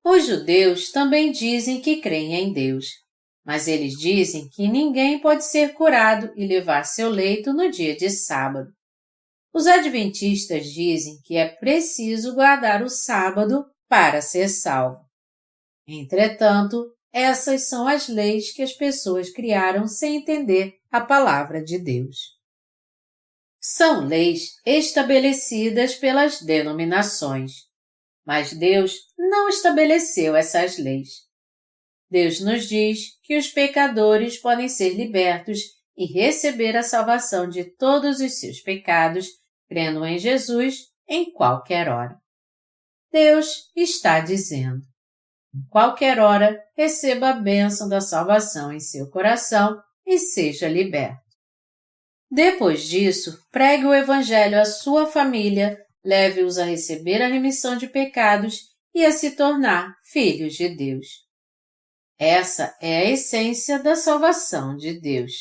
Os judeus também dizem que creem em Deus, mas eles dizem que ninguém pode ser curado e levar seu leito no dia de sábado. Os adventistas dizem que é preciso guardar o sábado para ser salvo. Entretanto, essas são as leis que as pessoas criaram sem entender a palavra de Deus. São leis estabelecidas pelas denominações, mas Deus não estabeleceu essas leis. Deus nos diz que os pecadores podem ser libertos e receber a salvação de todos os seus pecados, crendo em Jesus em qualquer hora. Deus está dizendo: em qualquer hora, receba a bênção da salvação em seu coração e seja liberto. Depois disso, pregue o Evangelho à sua família, leve-os a receber a remissão de pecados e a se tornar filhos de Deus. Essa é a essência da salvação de Deus.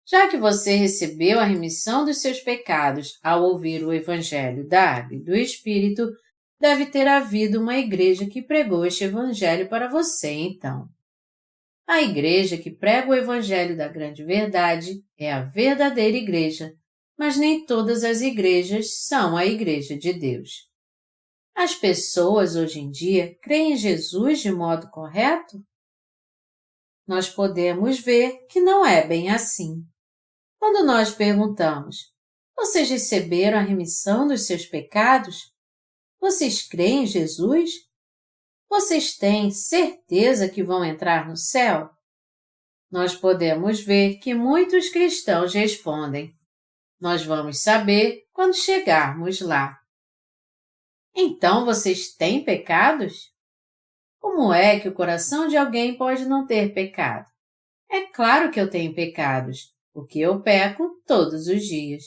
Já que você recebeu a remissão dos seus pecados ao ouvir o Evangelho da Água e do Espírito, deve ter havido uma igreja que pregou este Evangelho para você então. A igreja que prega o Evangelho da grande verdade é a verdadeira igreja, mas nem todas as igrejas são a igreja de Deus. As pessoas hoje em dia creem em Jesus de modo correto? Nós podemos ver que não é bem assim. Quando nós perguntamos: vocês receberam a remissão dos seus pecados? Vocês creem em Jesus? Vocês têm certeza que vão entrar no céu? Nós podemos ver que muitos cristãos respondem: nós vamos saber quando chegarmos lá. Então vocês têm pecados? Como é que o coração de alguém pode não ter pecado? É claro que eu tenho pecados, porque eu peco todos os dias.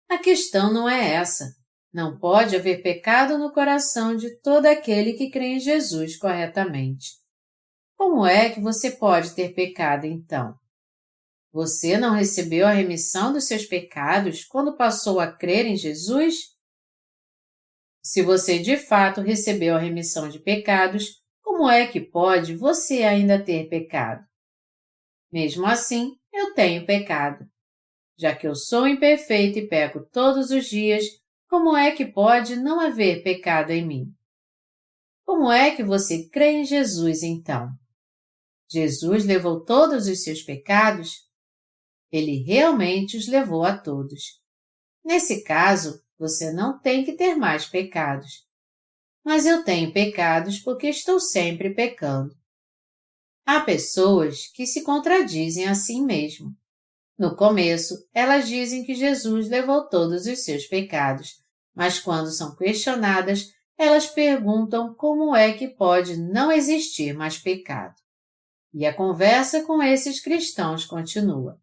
A questão não é essa. Não pode haver pecado no coração de todo aquele que crê em Jesus corretamente. Como é que você pode ter pecado então? Você não recebeu a remissão dos seus pecados quando passou a crer em Jesus? Se você de fato recebeu a remissão de pecados, como é que pode você ainda ter pecado? Mesmo assim, eu tenho pecado. Já que eu sou imperfeito e peco todos os dias, como é que pode não haver pecado em mim? Como é que você crê em Jesus então? Jesus levou todos os seus pecados? Ele realmente os levou a todos. Nesse caso, você não tem que ter mais pecados. Mas eu tenho pecados porque estou sempre pecando. Há pessoas que se contradizem a si mesmo. No começo, elas dizem que Jesus levou todos os seus pecados, mas quando são questionadas, elas perguntam como é que pode não existir mais pecado. E a conversa com esses cristãos continua.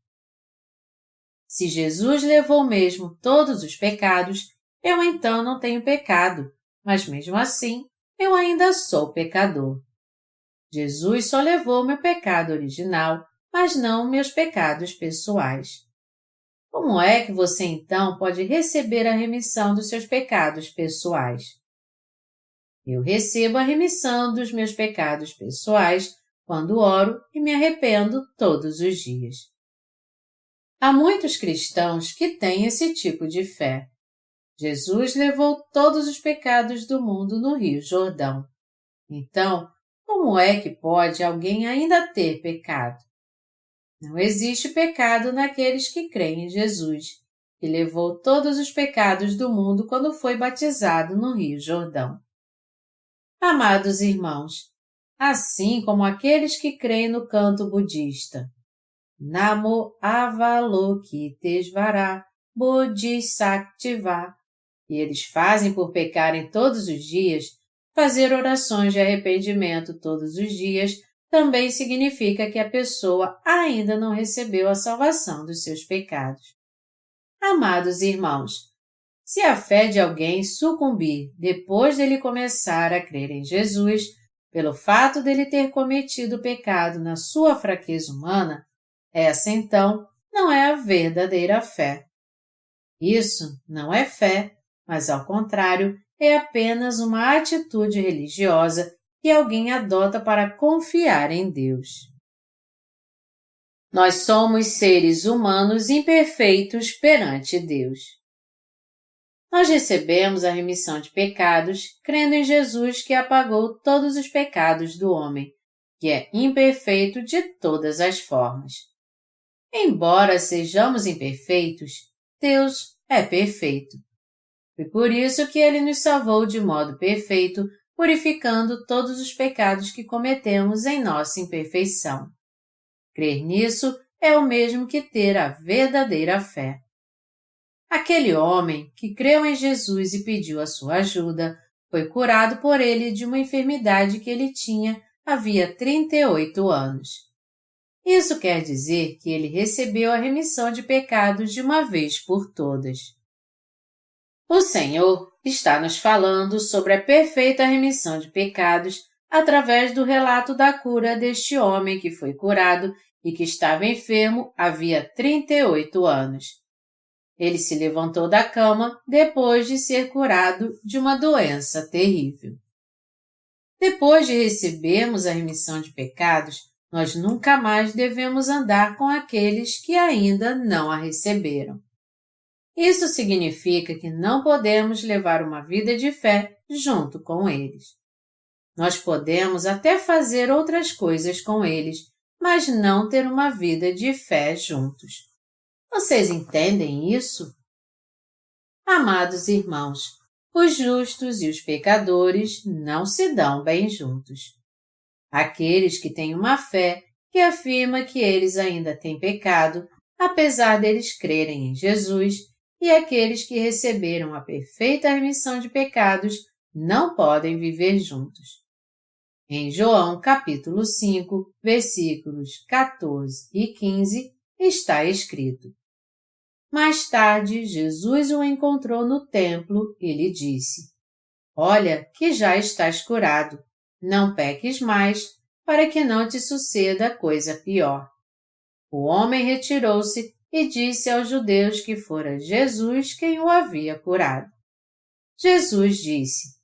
Se Jesus levou mesmo todos os pecados, eu então não tenho pecado, mas mesmo assim, eu ainda sou pecador. Jesus só levou meu pecado original, mas não meus pecados pessoais. Como é que você então pode receber a remissão dos seus pecados pessoais? Eu recebo a remissão dos meus pecados pessoais quando oro e me arrependo todos os dias. Há muitos cristãos que têm esse tipo de fé. Jesus levou todos os pecados do mundo no Rio Jordão. Então, como é que pode alguém ainda ter pecado? Não existe pecado naqueles que creem em Jesus, que levou todos os pecados do mundo quando foi batizado no Rio Jordão. Amados irmãos, assim como aqueles que creem no canto budista, Namo Avalokitesvara Bodhisattva, e eles fazem por pecarem todos os dias, fazer orações de arrependimento todos os dias também significa que a pessoa ainda não recebeu a salvação dos seus pecados. Amados irmãos, se a fé de alguém sucumbir depois dele começar a crer em Jesus, pelo fato dele ter cometido pecado na sua fraqueza humana, essa então não é a verdadeira fé. Isso não é fé, mas ao contrário, é apenas uma atitude religiosa que alguém adota para confiar em Deus. Nós somos seres humanos imperfeitos perante Deus. Nós recebemos a remissão de pecados crendo em Jesus que apagou todos os pecados do homem, que é imperfeito de todas as formas. Embora sejamos imperfeitos, Deus é perfeito. Foi por isso que Ele nos salvou de modo perfeito, purificando todos os pecados que cometemos em nossa imperfeição. Crer nisso é o mesmo que ter a verdadeira fé. Aquele homem que creu em Jesus e pediu a sua ajuda foi curado por ele de uma enfermidade que ele tinha havia 38 anos. Isso quer dizer que ele recebeu a remissão de pecados de uma vez por todas. O Senhor está nos falando sobre a perfeita remissão de pecados através do relato da cura deste homem que foi curado e que estava enfermo havia 38 anos. Ele se levantou da cama depois de ser curado de uma doença terrível. Depois de recebermos a remissão de pecados, nós nunca mais devemos andar com aqueles que ainda não a receberam. Isso significa que não podemos levar uma vida de fé junto com eles. Nós podemos até fazer outras coisas com eles, mas não ter uma vida de fé juntos. Vocês entendem isso? Amados irmãos, os justos e os pecadores não se dão bem juntos. Aqueles que têm uma fé que afirma que eles ainda têm pecado, apesar deles crerem em Jesus, e aqueles que receberam a perfeita remissão de pecados não podem viver juntos. Em João capítulo 5, versículos 14 e 15, está escrito: Mais tarde, Jesus o encontrou no templo e lhe disse: Olha que já estás curado, não peques mais, para que não te suceda coisa pior. O homem retirou-se e disse aos judeus que fora Jesus quem o havia curado. Jesus disse: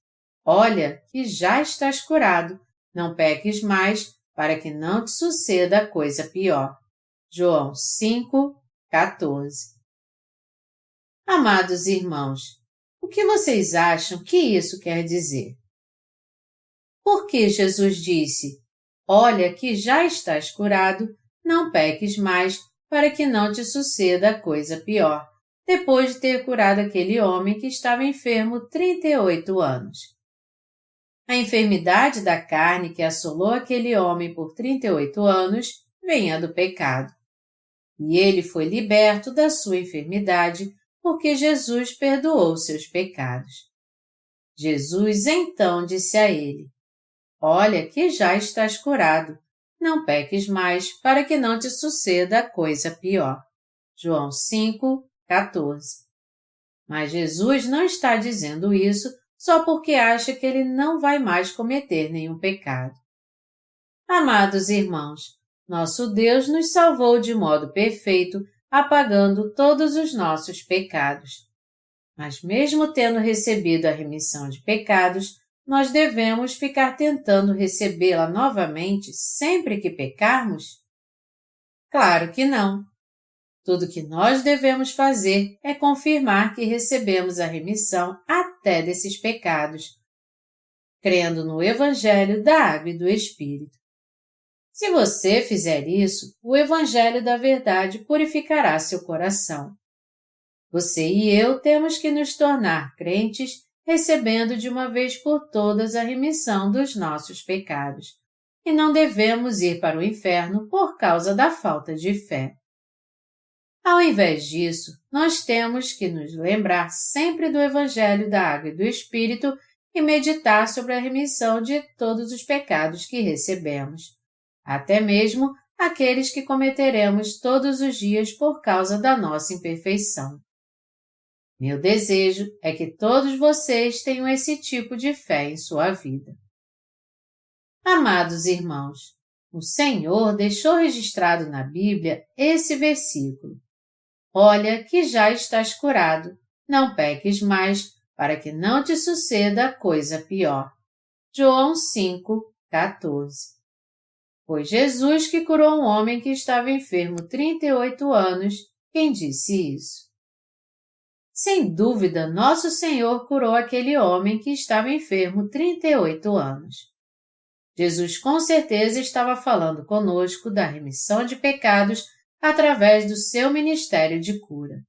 Olha que já estás curado, não peques mais, para que não te suceda coisa pior. João 5, 14. Amados irmãos, o que vocês acham que isso quer dizer? Por que Jesus disse: olha que já estás curado, não peques mais, para que não te suceda coisa pior, depois de ter curado aquele homem que estava enfermo 38 anos. A enfermidade da carne que assolou aquele homem por 38 anos vinha do pecado. E ele foi liberto da sua enfermidade porque Jesus perdoou seus pecados. Jesus então disse a ele: Olha que já estás curado, não peques mais para que não te suceda coisa pior. João 5:14. Mas Jesus não está dizendo isso só porque acha que ele não vai mais cometer nenhum pecado. Amados irmãos, nosso Deus nos salvou de modo perfeito, apagando todos os nossos pecados. Mas mesmo tendo recebido a remissão de pecados, nós devemos ficar tentando recebê-la novamente sempre que pecarmos? Claro que não. Tudo que nós devemos fazer é confirmar que recebemos a remissão até desses pecados, crendo no Evangelho da Água e do Espírito. Se você fizer isso, o Evangelho da Verdade purificará seu coração. Você e eu temos que nos tornar crentes, recebendo de uma vez por todas a remissão dos nossos pecados, e não devemos ir para o inferno por causa da falta de fé. Ao invés disso, nós temos que nos lembrar sempre do Evangelho da Água e do Espírito e meditar sobre a remissão de todos os pecados que recebemos, até mesmo aqueles que cometeremos todos os dias por causa da nossa imperfeição. Meu desejo é que todos vocês tenham esse tipo de fé em sua vida. Amados irmãos, o Senhor deixou registrado na Bíblia esse versículo: Olha que já estás curado, não peques mais, para que não te suceda coisa pior. João 5:14. Foi Jesus que curou um homem que estava enfermo 38 anos, quem disse isso. Sem dúvida, nosso Senhor curou aquele homem que estava enfermo 38 anos. Jesus com certeza estava falando conosco da remissão de pecados através do seu ministério de cura.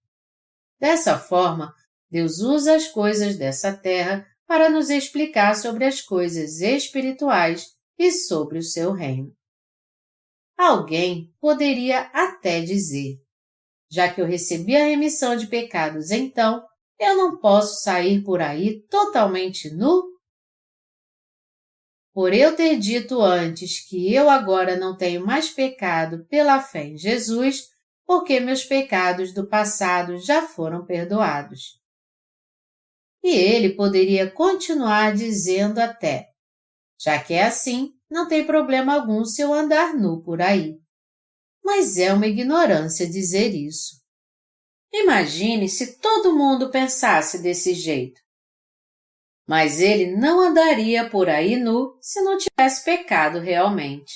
Dessa forma, Deus usa as coisas dessa terra para nos explicar sobre as coisas espirituais e sobre o seu reino. Alguém poderia até dizer: já que eu recebi a remissão de pecados, então, eu não posso sair por aí totalmente nu? Por eu ter dito antes que eu agora não tenho mais pecado pela fé em Jesus, porque meus pecados do passado já foram perdoados. E ele poderia continuar dizendo até: já que é assim, não tem problema algum se eu andar nu por aí. Mas é uma ignorância dizer isso. Imagine se todo mundo pensasse desse jeito. Mas ele não andaria por aí nu se não tivesse pecado realmente.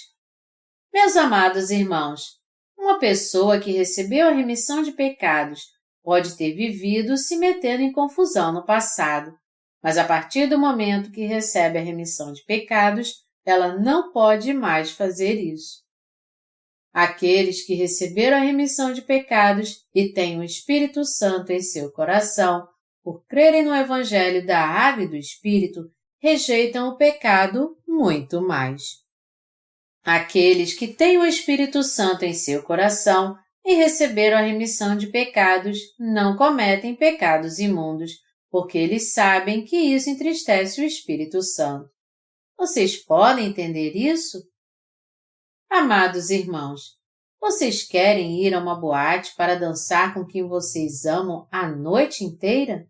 Meus amados irmãos, uma pessoa que recebeu a remissão de pecados pode ter vivido se metendo em confusão no passado, mas a partir do momento que recebe a remissão de pecados, ela não pode mais fazer isso. Aqueles que receberam a remissão de pecados e têm o Espírito Santo em seu coração, por crerem no Evangelho da Água e do Espírito, rejeitam o pecado muito mais. Aqueles que têm o Espírito Santo em seu coração e receberam a remissão de pecados não cometem pecados imundos, porque eles sabem que isso entristece o Espírito Santo. Vocês podem entender isso? Amados irmãos, vocês querem ir a uma boate para dançar com quem vocês amam a noite inteira?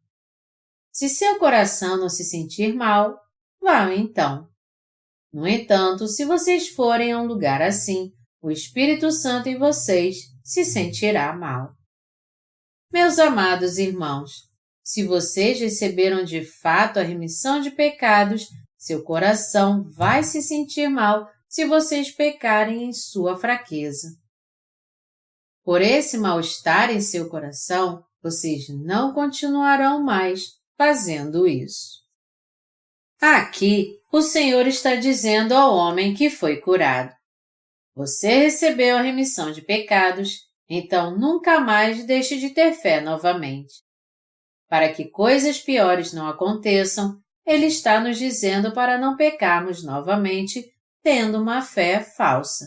Se seu coração não se sentir mal, vão então. No entanto, se vocês forem a um lugar assim, o Espírito Santo em vocês se sentirá mal. Meus amados irmãos, se vocês receberam de fato a remissão de pecados, seu coração vai se sentir mal se vocês pecarem em sua fraqueza. Por esse mal-estar em seu coração, vocês não continuarão mais fazendo isso. Aqui, o Senhor está dizendo ao homem que foi curado: você recebeu a remissão de pecados, então nunca mais deixe de ter fé novamente. Para que coisas piores não aconteçam, Ele está nos dizendo para não pecarmos novamente, tendo uma fé falsa.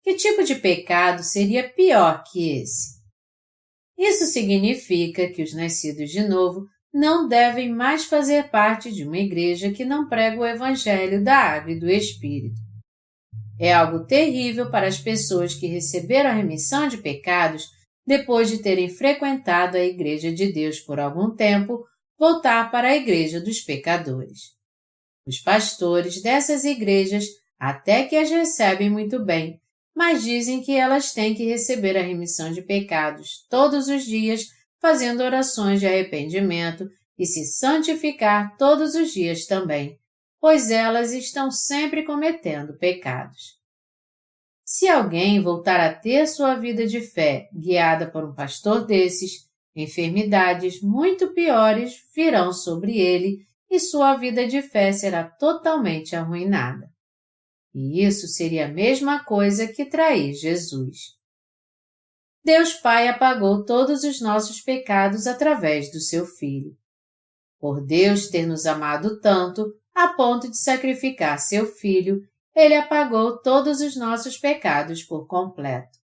Que tipo de pecado seria pior que esse? Isso significa que os nascidos de novo não devem mais fazer parte de uma igreja que não prega o Evangelho da Água e do Espírito. É algo terrível para as pessoas que receberam a remissão de pecados depois de terem frequentado a Igreja de Deus por algum tempo, voltar para a Igreja dos Pecadores. Os pastores dessas igrejas até que as recebem muito bem, mas dizem que elas têm que receber a remissão de pecados todos os dias, fazendo orações de arrependimento e se santificar todos os dias também, pois elas estão sempre cometendo pecados. Se alguém voltar a ter sua vida de fé guiada por um pastor desses, enfermidades muito piores virão sobre ele e sua vida de fé será totalmente arruinada. E isso seria a mesma coisa que trair Jesus. Deus Pai apagou todos os nossos pecados através do seu Filho. Por Deus ter nos amado tanto, a ponto de sacrificar seu Filho, Ele apagou todos os nossos pecados por completo.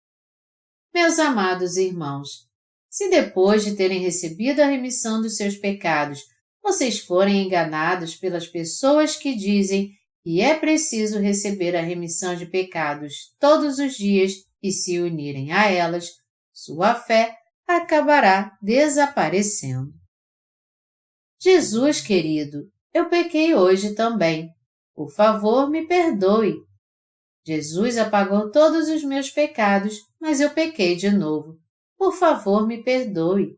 Meus amados irmãos, se depois de terem recebido a remissão dos seus pecados, vocês forem enganados pelas pessoas que dizem que é preciso receber a remissão de pecados todos os dias e se unirem a elas, sua fé acabará desaparecendo. Jesus querido, eu pequei hoje também. Por favor, me perdoe. Jesus apagou todos os meus pecados, mas eu pequei de novo. Por favor, me perdoe.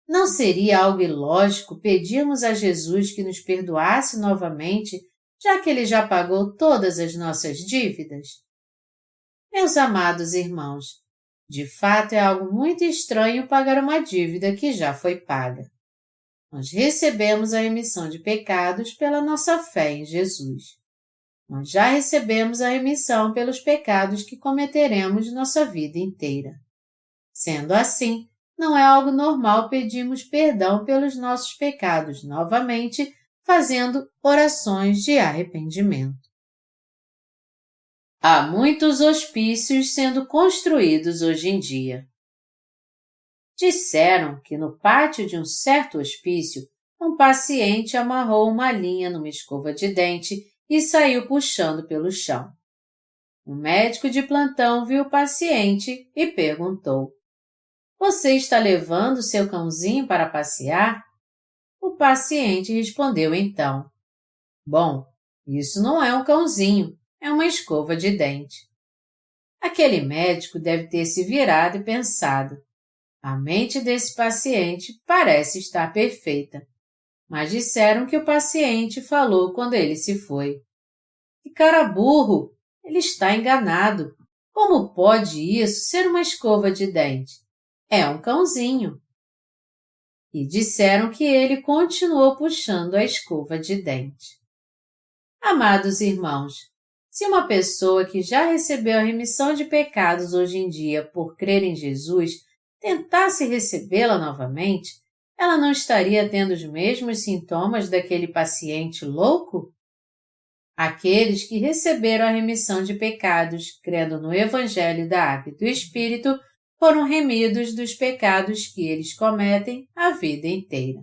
Não seria algo ilógico pedirmos a Jesus que nos perdoasse novamente, já que Ele já pagou todas as nossas dívidas? Meus amados irmãos, de fato é algo muito estranho pagar uma dívida que já foi paga. Nós recebemos a remissão de pecados pela nossa fé em Jesus. Nós já recebemos a remissão pelos pecados que cometeremos nossa vida inteira. Sendo assim, não é algo normal pedirmos perdão pelos nossos pecados novamente, fazendo orações de arrependimento. Há muitos hospícios sendo construídos hoje em dia. Disseram que no pátio de um certo hospício, um paciente amarrou uma linha numa escova de dente e saiu puxando pelo chão. Um médico de plantão viu o paciente e perguntou: "Você está levando seu cãozinho para passear?" O paciente respondeu então: "Bom, isso não é um cãozinho, é uma escova de dente." Aquele médico deve ter se virado e pensado: a mente desse paciente parece estar perfeita, mas disseram que o paciente falou quando ele se foi. Que cara burro! Ele está enganado. Como pode isso ser uma escova de dente? É um cãozinho. E disseram que ele continuou puxando a escova de dente. Amados irmãos, se uma pessoa que já recebeu a remissão de pecados hoje em dia por crer em Jesus tentasse recebê-la novamente, ela não estaria tendo os mesmos sintomas daquele paciente louco? Aqueles que receberam a remissão de pecados, crendo no Evangelho da Água e do Espírito, foram remidos dos pecados que eles cometem a vida inteira.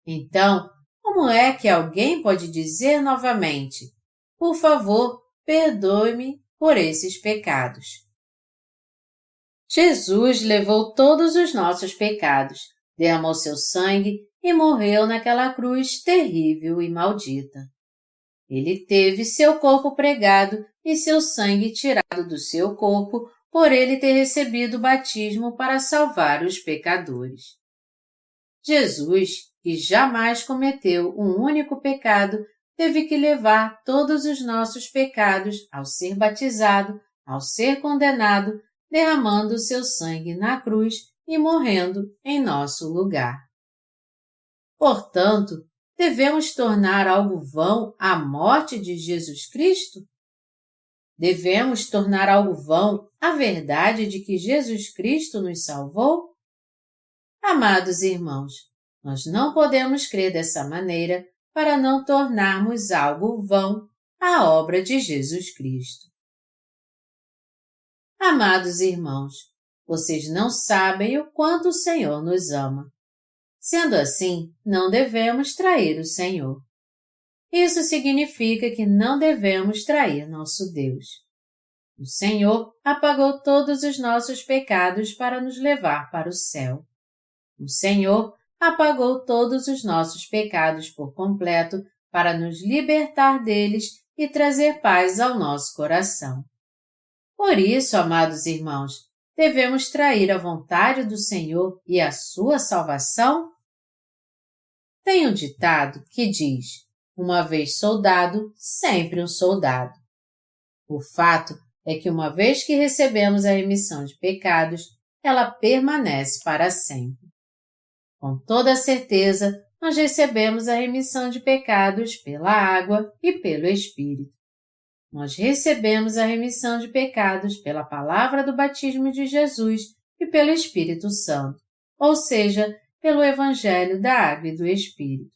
Então, como é que alguém pode dizer novamente: "Por favor, perdoe-me por esses pecados"? Jesus levou todos os nossos pecados, derramou seu sangue e morreu naquela cruz terrível e maldita. Ele teve seu corpo pregado e seu sangue tirado do seu corpo por ele ter recebido o batismo para salvar os pecadores. Jesus, que jamais cometeu um único pecado, teve que levar todos os nossos pecados ao ser batizado, ao ser condenado, derramando o seu sangue na cruz e morrendo em nosso lugar. Portanto, devemos tornar algo vão a morte de Jesus Cristo? Devemos tornar algo vão a verdade de que Jesus Cristo nos salvou? Amados irmãos, nós não podemos crer dessa maneira para não tornarmos algo vão a obra de Jesus Cristo. Amados irmãos, vocês não sabem o quanto o Senhor nos ama. Sendo assim, não devemos trair o Senhor. Isso significa que não devemos trair nosso Deus. O Senhor apagou todos os nossos pecados para nos levar para o céu. O Senhor apagou todos os nossos pecados por completo para nos libertar deles e trazer paz ao nosso coração. Por isso, amados irmãos, devemos trair a vontade do Senhor e a sua salvação? Tem um ditado que diz: uma vez soldado, sempre um soldado. O fato é que uma vez que recebemos a remissão de pecados, ela permanece para sempre. Com toda certeza, nós recebemos a remissão de pecados pela água e pelo Espírito. Nós recebemos a remissão de pecados pela palavra do batismo de Jesus e pelo Espírito Santo, ou seja, pelo Evangelho da Água e do Espírito.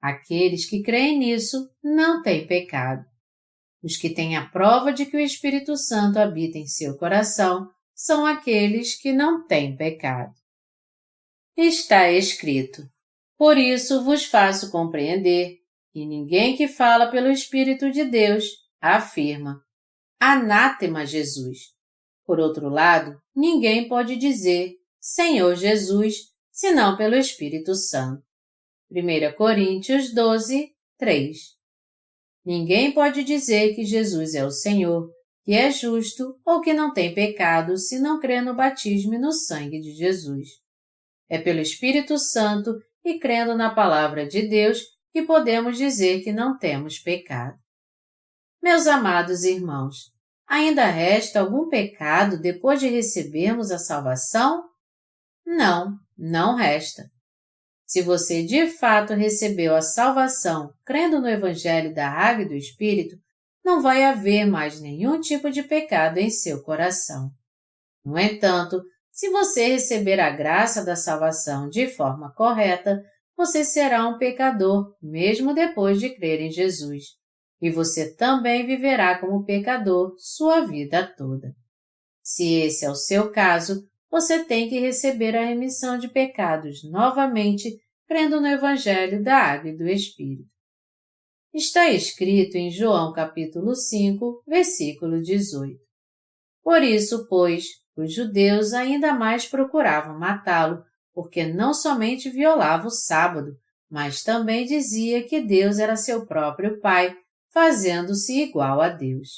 Aqueles que creem nisso não têm pecado. Os que têm a prova de que o Espírito Santo habita em seu coração são aqueles que não têm pecado. Está escrito: por isso vos faço compreender que ninguém que fala pelo Espírito de Deus afirma: anátema Jesus. Por outro lado, ninguém pode dizer Senhor Jesus, senão pelo Espírito Santo. 1 Coríntios 12, 3. Ninguém pode dizer que Jesus é o Senhor, que é justo ou que não tem pecado se não crê no batismo e no sangue de Jesus. É pelo Espírito Santo e crendo na palavra de Deus que podemos dizer que não temos pecado. Meus amados irmãos, ainda resta algum pecado depois de recebermos a salvação? Não, não resta. Se você de fato recebeu a salvação crendo no Evangelho da Água e do Espírito, não vai haver mais nenhum tipo de pecado em seu coração. No entanto, se você receber a graça da salvação de forma correta, você será um pecador mesmo depois de crer em Jesus. E você também viverá como pecador sua vida toda. Se esse é o seu caso, você tem que receber a remissão de pecados novamente, crendo no Evangelho da Água e do Espírito. Está escrito em João capítulo 5, versículo 18. Por isso, pois, os judeus ainda mais procuravam matá-lo, porque não somente violava o sábado, mas também dizia que Deus era seu próprio Pai, fazendo-se igual a Deus.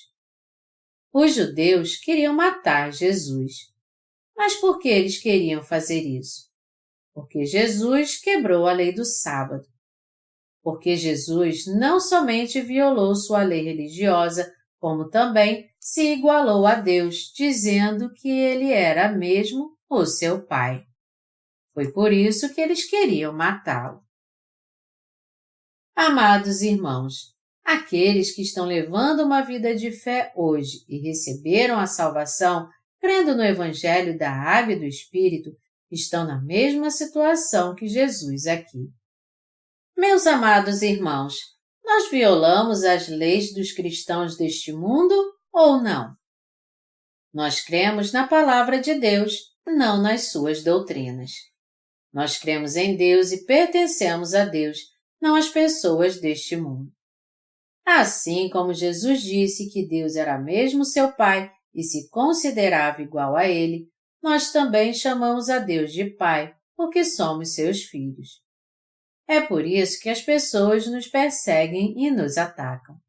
Os judeus queriam matar Jesus. Mas por que eles queriam fazer isso? Porque Jesus quebrou a lei do sábado. Porque Jesus não somente violou sua lei religiosa, como também se igualou a Deus, dizendo que ele era mesmo o seu Pai. Foi por isso que eles queriam matá-lo. Amados irmãos, aqueles que estão levando uma vida de fé hoje e receberam a salvação, crendo no Evangelho da Água e do Espírito, estão na mesma situação que Jesus aqui. Meus amados irmãos, nós violamos as leis dos cristãos deste mundo ou não? Nós cremos na palavra de Deus, não nas suas doutrinas. Nós cremos em Deus e pertencemos a Deus, não às pessoas deste mundo. Assim como Jesus disse que Deus era mesmo seu Pai e se considerava igual a Ele, nós também chamamos a Deus de Pai, porque somos seus filhos. É por isso que as pessoas nos perseguem e nos atacam.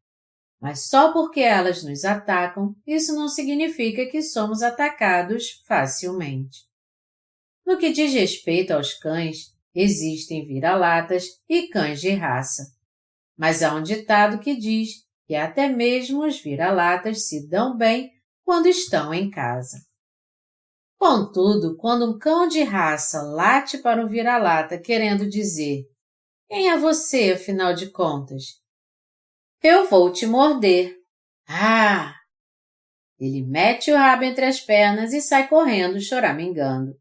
Mas só porque elas nos atacam, isso não significa que somos atacados facilmente. No que diz respeito aos cães, existem vira-latas e cães de raça. Mas há um ditado que diz que até mesmo os vira-latas se dão bem quando estão em casa. Contudo, quando um cão de raça late para um vira-lata querendo dizer Quem é você, afinal de contas? Eu vou te morder. Ah! Ele mete o rabo entre as pernas e sai correndo, choramingando.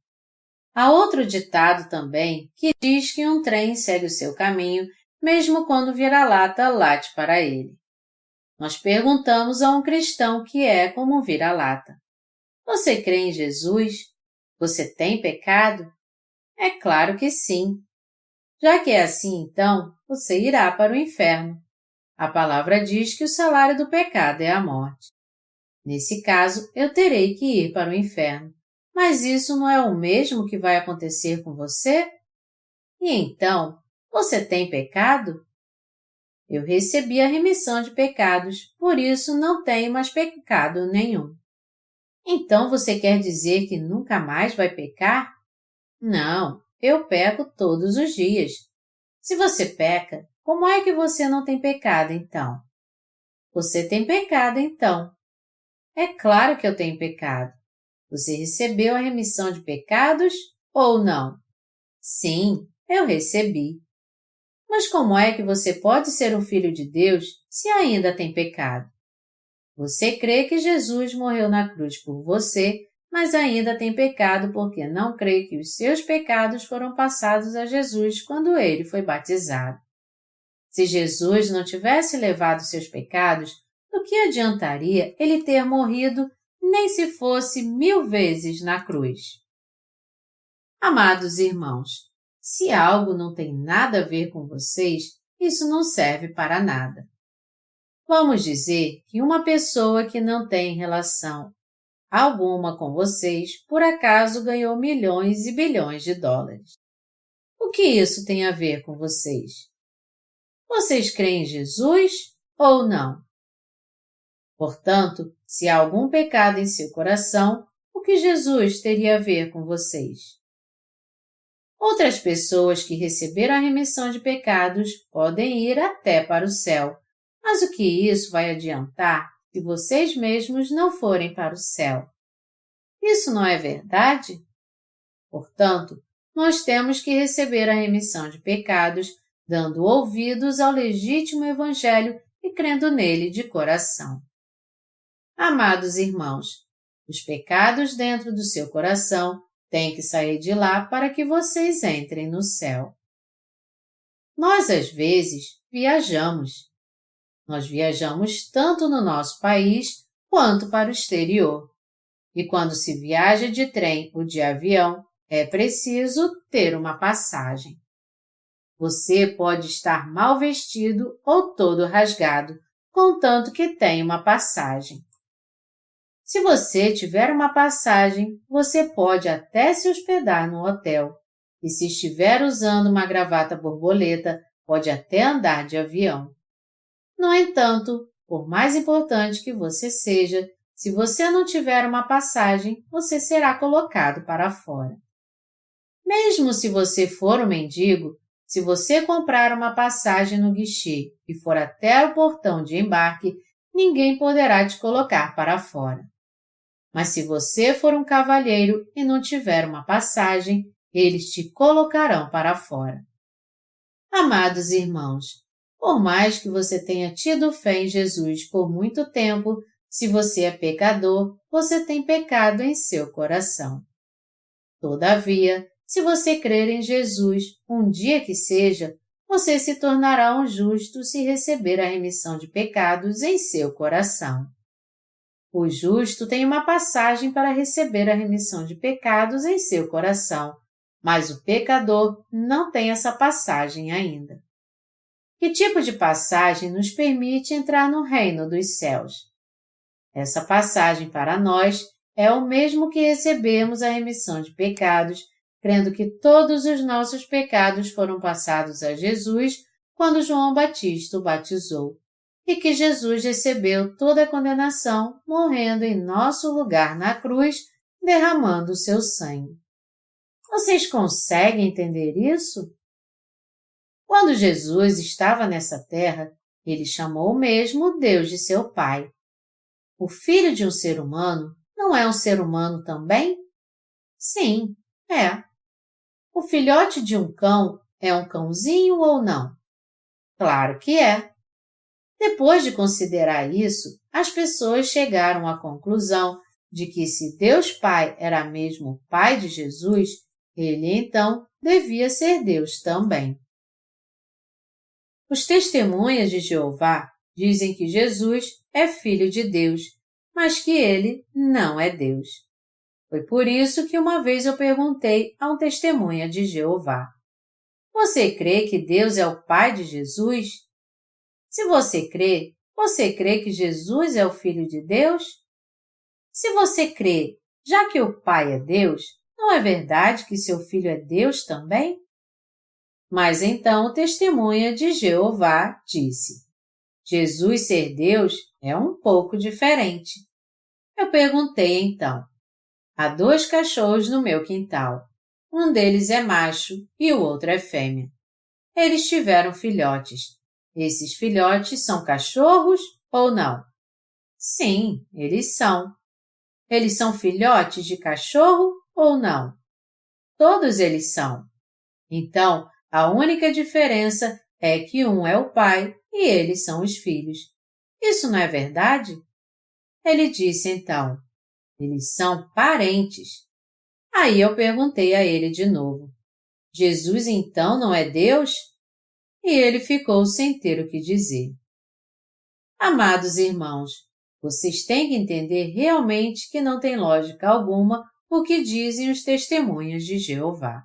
Há outro ditado também que diz que um trem segue o seu caminho, mesmo quando o vira-lata late para ele. Nós perguntamos a um cristão o que é como um vira-lata. Você crê em Jesus? Você tem pecado? É claro que sim. Já que é assim, então, você irá para o inferno. A palavra diz que o salário do pecado é a morte. Nesse caso, eu terei que ir para o inferno. Mas isso não é o mesmo que vai acontecer com você? E então, você tem pecado? Eu recebi a remissão de pecados, por isso não tenho mais pecado nenhum. Então você quer dizer que nunca mais vai pecar? Não, eu peco todos os dias. Se você peca, como é que você não tem pecado então? Você tem pecado então. É claro que eu tenho pecado. Você recebeu a remissão de pecados ou não? Sim, eu recebi. Mas como é que você pode ser um filho de Deus se ainda tem pecado? Você crê que Jesus morreu na cruz por você, mas ainda tem pecado porque não crê que os seus pecados foram passados a Jesus quando ele foi batizado. Se Jesus não tivesse levado seus pecados, do que adiantaria ele ter morrido nem se fosse 1000 vezes na cruz? Amados irmãos, se algo não tem nada a ver com vocês, isso não serve para nada. Vamos dizer que uma pessoa que não tem relação alguma com vocês, por acaso ganhou milhões e bilhões de dólares. O que isso tem a ver com vocês? Vocês creem em Jesus ou não? Portanto, se há algum pecado em seu coração, o que Jesus teria a ver com vocês? Outras pessoas que receberam a remissão de pecados podem ir até para o céu, mas o que isso vai adiantar se vocês mesmos não forem para o céu? Isso não é verdade? Portanto, nós temos que receber a remissão de pecados, dando ouvidos ao legítimo Evangelho e crendo nele de coração. Amados irmãos, os pecados dentro do seu coração têm que sair de lá para que vocês entrem no céu. Nós, às vezes, viajamos. Nós viajamos tanto no nosso país quanto para o exterior. E quando se viaja de trem ou de avião, é preciso ter uma passagem. Você pode estar mal vestido ou todo rasgado, contanto que tenha uma passagem. Se você tiver uma passagem, você pode até se hospedar no hotel. E se estiver usando uma gravata borboleta, pode até andar de avião. No entanto, por mais importante que você seja, se você não tiver uma passagem, você será colocado para fora. Mesmo se você for um mendigo, se você comprar uma passagem no guichê e for até o portão de embarque, ninguém poderá te colocar para fora. Mas se você for um cavalheiro e não tiver uma passagem, eles te colocarão para fora. Amados irmãos, por mais que você tenha tido fé em Jesus por muito tempo, se você é pecador, você tem pecado em seu coração. Todavia, se você crer em Jesus, um dia que seja, você se tornará um justo se receber a remissão de pecados em seu coração. O justo tem uma passagem para receber a remissão de pecados em seu coração, mas o pecador não tem essa passagem ainda. Que tipo de passagem nos permite entrar no reino dos céus? Essa passagem para nós é o mesmo que recebermos a remissão de pecados, crendo que todos os nossos pecados foram passados a Jesus quando João Batista o batizou, e que Jesus recebeu toda a condenação morrendo em nosso lugar na cruz, derramando o seu sangue. Vocês conseguem entender isso? Quando Jesus estava nessa terra, ele chamou mesmo Deus de seu Pai. O filho de um ser humano não é um ser humano também? Sim, é. O filhote de um cão é um cãozinho ou não? Claro que é. Depois de considerar isso, as pessoas chegaram à conclusão de que se Deus Pai era mesmo o Pai de Jesus, ele então devia ser Deus também. Os testemunhas de Jeová dizem que Jesus é filho de Deus, mas que ele não é Deus. Foi por isso que uma vez eu perguntei a um testemunha de Jeová: você crê que Deus é o Pai de Jesus? Se você crê que Jesus é o Filho de Deus? Se você crê, já que o Pai é Deus, não é verdade que seu Filho é Deus também? Mas então o testemunha de Jeová disse: Jesus ser Deus é um pouco diferente. Eu perguntei então: há 2 cachorros no meu quintal. Um deles é macho e o outro é fêmea. Eles tiveram filhotes. Esses filhotes são cachorros ou não? Sim, eles são. Eles são filhotes de cachorro ou não? Todos eles são. Então, a única diferença é que um é o pai e eles são os filhos. Isso não é verdade? Ele disse então: eles são parentes. Aí eu perguntei a ele de novo: Jesus então não é Deus? E ele ficou sem ter o que dizer. Amados irmãos, vocês têm que entender realmente que não tem lógica alguma o que dizem os testemunhas de Jeová.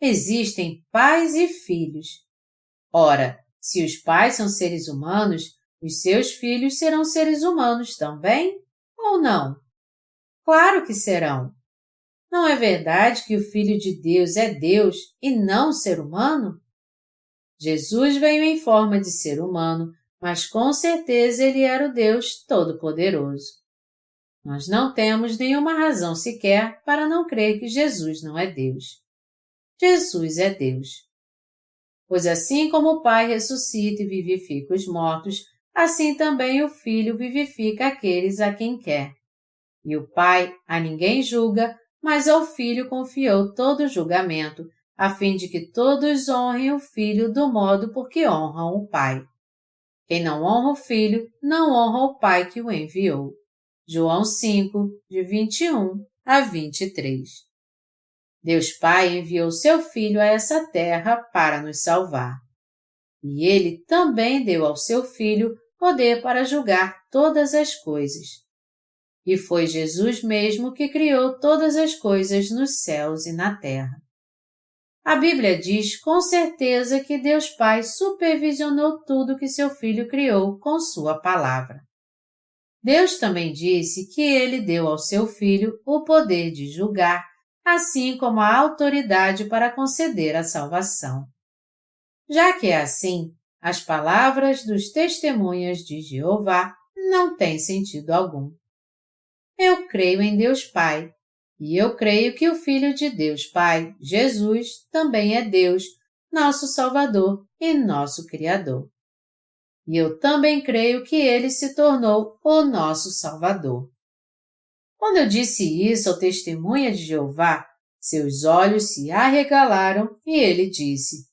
Existem pais e filhos. Ora, se os pais são seres humanos, os seus filhos serão seres humanos também? Ou não? Claro que serão. Não é verdade que o Filho de Deus é Deus e não ser humano? Jesus veio em forma de ser humano, mas com certeza ele era o Deus Todo-Poderoso. Nós não temos nenhuma razão sequer para não crer que Jesus não é Deus. Jesus é Deus. Pois assim como o Pai ressuscita e vivifica os mortos, assim também o Filho vivifica aqueles a quem quer. E o Pai a ninguém julga, mas ao Filho confiou todo o julgamento, a fim de que todos honrem o Filho do modo por que honram o Pai. Quem não honra o Filho, não honra o Pai que o enviou. João 5, de 21 a 23. Deus Pai enviou seu Filho a essa terra para nos salvar. E Ele também deu ao seu Filho poder para julgar todas as coisas. E foi Jesus mesmo que criou todas as coisas nos céus e na terra. A Bíblia diz com certeza que Deus Pai supervisionou tudo que seu Filho criou com sua palavra. Deus também disse que Ele deu ao seu Filho o poder de julgar, assim como a autoridade para conceder a salvação. Já que é assim, as palavras dos testemunhas de Jeová não têm sentido algum. Eu creio em Deus Pai, e eu creio que o Filho de Deus Pai, Jesus, também é Deus, nosso Salvador e nosso Criador. E eu também creio que Ele se tornou o nosso Salvador. Quando eu disse isso ao testemunha de Jeová, seus olhos se arregalaram e ele disse: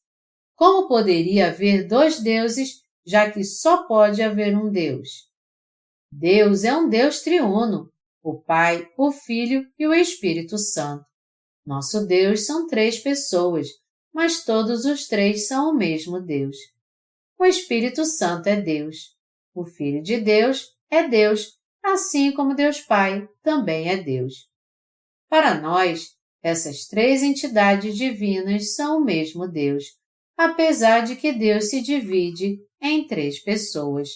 como poderia haver 2 deuses, já que só pode haver um Deus? Deus é um Deus triuno, o Pai, o Filho e o Espírito Santo. Nosso Deus são 3 pessoas, mas todos os 3 são o mesmo Deus. O Espírito Santo é Deus. O Filho de Deus é Deus, assim como Deus Pai também é Deus. Para nós, essas 3 entidades divinas são o mesmo Deus, apesar de que Deus se divide em 3 pessoas,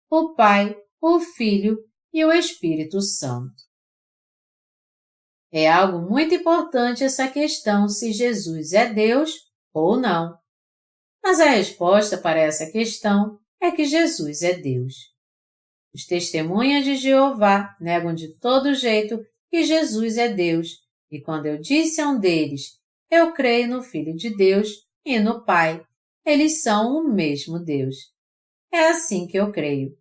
o Pai, o Filho e o Espírito Santo. É algo muito importante essa questão se Jesus é Deus ou não. Mas a resposta para essa questão é que Jesus é Deus. Os testemunhas de Jeová negam de todo jeito que Jesus é Deus, e quando eu disse a um deles, eu creio no Filho de Deus e no Pai, eles são o mesmo Deus. É assim que eu creio.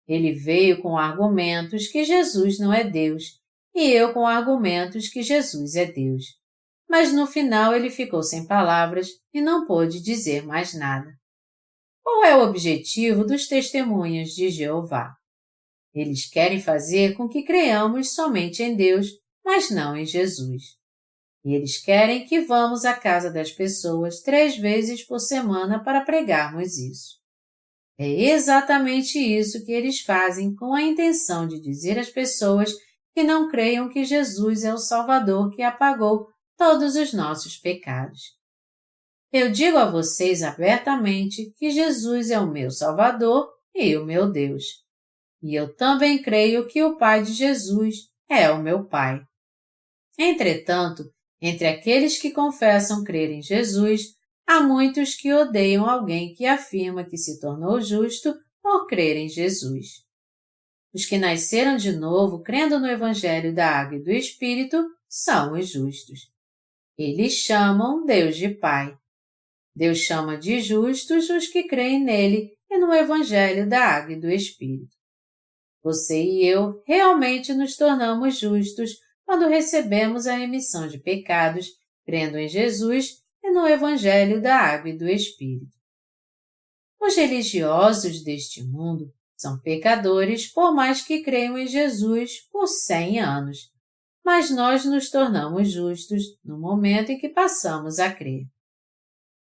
Ele veio com argumentos que Jesus não é Deus, e eu com argumentos que Jesus é Deus. mas no final ele ficou sem palavras e não pôde dizer mais nada. Qual é o objetivo dos testemunhas de Jeová? Eles querem fazer com que creiamos somente em Deus, mas não em Jesus. E eles querem que vamos à casa das pessoas 3 vezes por semana para pregarmos isso. É exatamente isso que eles fazem com a intenção de dizer às pessoas que não creiam que Jesus é o Salvador que apagou todos os nossos pecados. Eu digo a vocês abertamente que Jesus é o meu Salvador e o meu Deus. E eu também creio que o Pai de Jesus é o meu Pai. Entretanto, entre aqueles que confessam crer em Jesus, há muitos que odeiam alguém que afirma que se tornou justo por crer em Jesus. Os que nasceram de novo crendo no Evangelho da Água e do Espírito são os justos. Eles chamam Deus de Pai. Deus chama de justos os que creem nele e no Evangelho da Água e do Espírito. Você e eu realmente nos tornamos justos quando recebemos a remissão de pecados, crendo em Jesus e no Evangelho da Água e do Espírito. Os religiosos deste mundo são pecadores por mais que creiam em Jesus por 100 anos, mas nós nos tornamos justos no momento em que passamos a crer.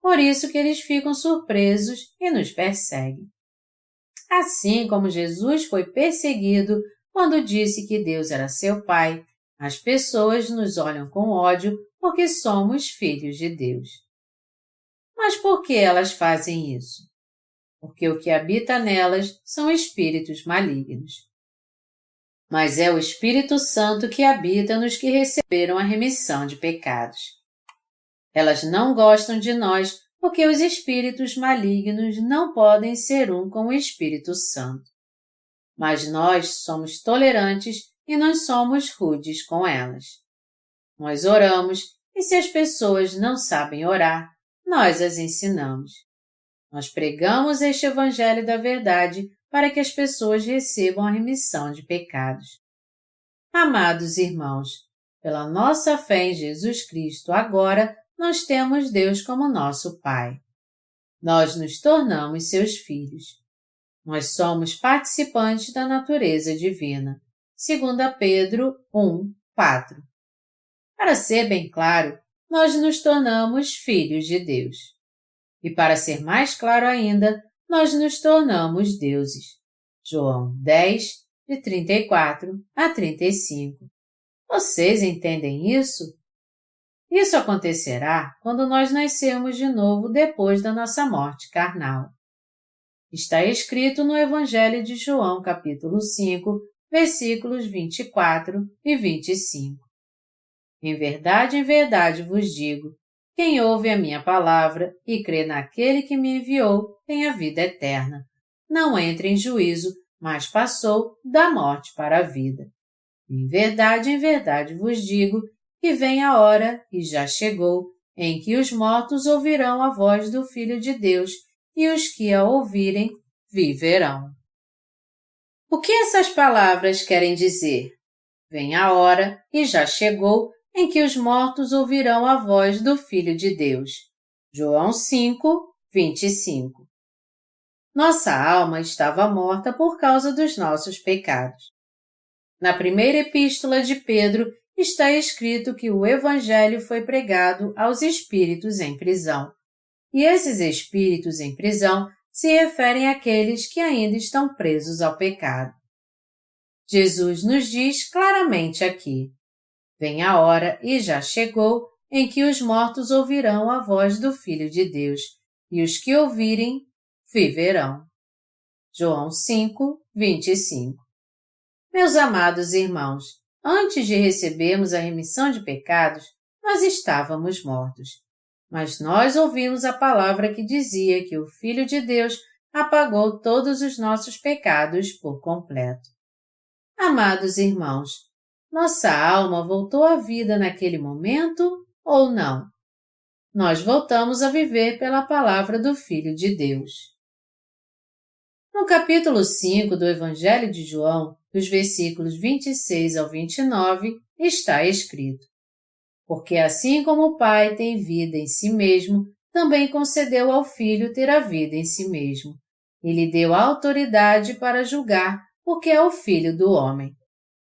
Por isso que eles ficam surpresos e nos perseguem. Assim como Jesus foi perseguido quando disse que Deus era seu Pai, as pessoas nos olham com ódio porque somos filhos de Deus. Mas por que elas fazem isso? Porque o que habita nelas são espíritos malignos. Mas é o Espírito Santo que habita nos que receberam a remissão de pecados. Elas não gostam de nós porque os espíritos malignos não podem ser um com o Espírito Santo. Mas nós somos tolerantes e nós somos rudes com elas. Nós oramos e se as pessoas não sabem orar, nós as ensinamos. Nós pregamos este Evangelho da verdade para que as pessoas recebam a remissão de pecados. Amados irmãos, pela nossa fé em Jesus Cristo agora, nós temos Deus como nosso Pai. Nós nos tornamos seus filhos. Nós somos participantes da natureza divina. 2 Pedro 1:4. Para ser bem claro, nós nos tornamos filhos de Deus. E para ser mais claro ainda, nós nos tornamos deuses. João 10, de 34 a 35. Vocês entendem isso? Isso acontecerá quando nós nascermos de novo depois da nossa morte carnal. Está escrito no Evangelho de João, capítulo 5, versículos 24 e 25. Em verdade vos digo, quem ouve a minha palavra e crê naquele que me enviou tem a vida eterna. Não entra em juízo, mas passou da morte para a vida. Em verdade vos digo que vem a hora, e já chegou, em que os mortos ouvirão a voz do Filho de Deus, e os que a ouvirem viverão. O que essas palavras querem dizer? Vem a hora, e já chegou, em que os mortos ouvirão a voz do Filho de Deus. João 5, 25. Nossa alma estava morta por causa dos nossos pecados. Na primeira epístola de Pedro está escrito que o Evangelho foi pregado aos espíritos em prisão. E esses espíritos em prisão se referem àqueles que ainda estão presos ao pecado. Jesus nos diz claramente aqui: vem a hora, e já chegou, em que os mortos ouvirão a voz do Filho de Deus, e os que ouvirem, viverão. João 5, 25. Meus amados irmãos, antes de recebermos a remissão de pecados, nós estávamos mortos. Mas nós ouvimos a palavra que dizia que o Filho de Deus apagou todos os nossos pecados por completo. Amados irmãos, nossa alma voltou à vida naquele momento ou não? Nós voltamos a viver pela palavra do Filho de Deus. No capítulo 5 do Evangelho de João, dos versículos 26 ao 29, está escrito: porque assim como o Pai tem vida em si mesmo, também concedeu ao Filho ter a vida em si mesmo. E lhe deu autoridade para julgar, porque é o Filho do homem.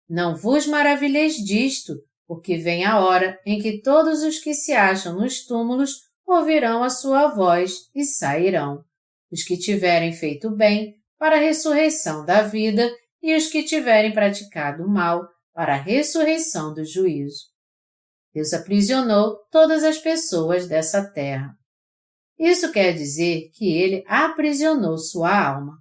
Não vos maravilheis disto, porque vem a hora em que todos os que se acham nos túmulos ouvirão a sua voz e sairão. Os que tiverem feito bem, para a ressurreição da vida, e os que tiverem praticado o mal, para a ressurreição do juízo. Deus aprisionou todas as pessoas dessa terra. Isso quer dizer que ele aprisionou sua alma.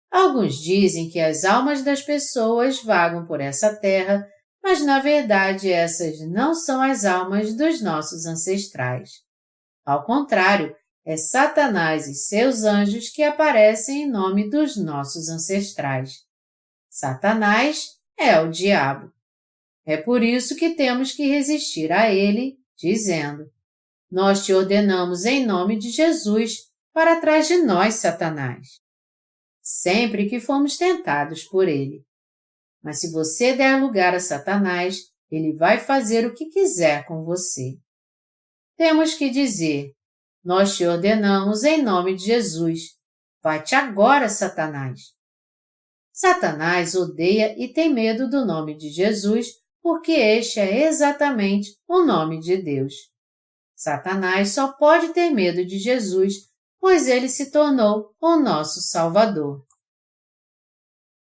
Alguns dizem que as almas das pessoas vagam por essa terra, mas na verdade essas não são as almas dos nossos ancestrais. Ao contrário, é Satanás e seus anjos que aparecem em nome dos nossos ancestrais. Satanás é o diabo. É por isso que temos que resistir a ele, dizendo: nós te ordenamos em nome de Jesus, para trás de nós, Satanás. Sempre que fomos tentados por ele. Mas se você der lugar a Satanás, ele vai fazer o que quiser com você. Temos que dizer: nós te ordenamos em nome de Jesus. Vai-te agora, Satanás. Satanás odeia e tem medo do nome de Jesus, porque este é exatamente o nome de Deus. Satanás só pode ter medo de Jesus, pois ele se tornou o nosso Salvador.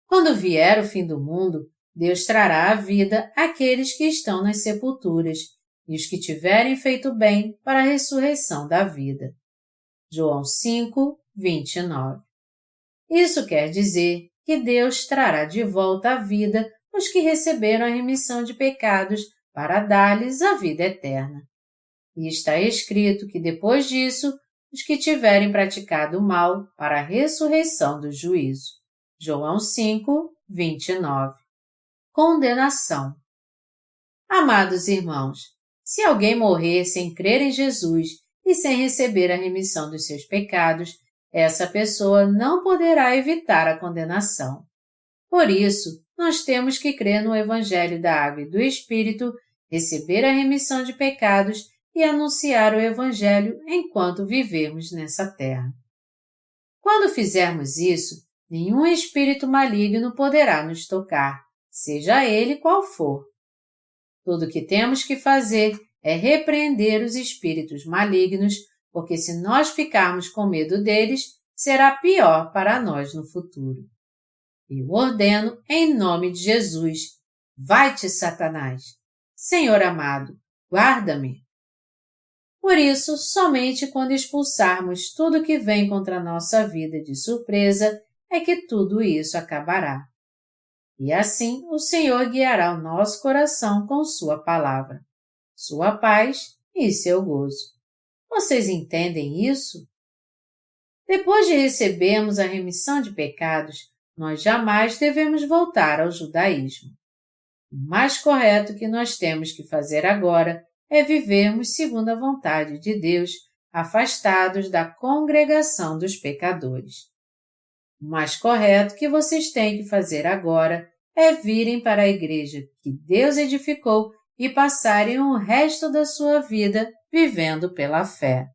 Quando vier o fim do mundo, Deus trará à vida aqueles que estão nas sepulturas e os que tiverem feito bem para a ressurreição da vida. João 5, 29. Isso quer dizer que Deus trará de volta à vida os que receberam a remissão de pecados para dar-lhes a vida eterna. E está escrito que depois disso, os que tiverem praticado o mal para a ressurreição do juízo. João 5, 29. Condenação. Amados irmãos, se alguém morrer sem crer em Jesus e sem receber a remissão dos seus pecados, essa pessoa não poderá evitar a condenação. Por isso, nós temos que crer no Evangelho da Água e do Espírito, receber a remissão de pecados e anunciar o Evangelho enquanto vivermos nessa terra. Quando fizermos isso, nenhum espírito maligno poderá nos tocar, seja ele qual for. Tudo o que temos que fazer é repreender os espíritos malignos, porque se nós ficarmos com medo deles, será pior para nós no futuro. Eu ordeno em nome de Jesus: vai-te, Satanás! Senhor amado, guarda-me! Por isso, somente quando expulsarmos tudo que vem contra a nossa vida de surpresa é que tudo isso acabará. E assim o Senhor guiará o nosso coração com sua palavra, sua paz e seu gozo. Vocês entendem isso? Depois de recebermos a remissão de pecados, nós jamais devemos voltar ao judaísmo. O mais correto que nós temos que fazer agora é vivermos segundo a vontade de Deus, afastados da congregação dos pecadores. O mais correto que vocês têm que fazer agora é virem para a igreja que Deus edificou e passarem o resto da sua vida vivendo pela fé.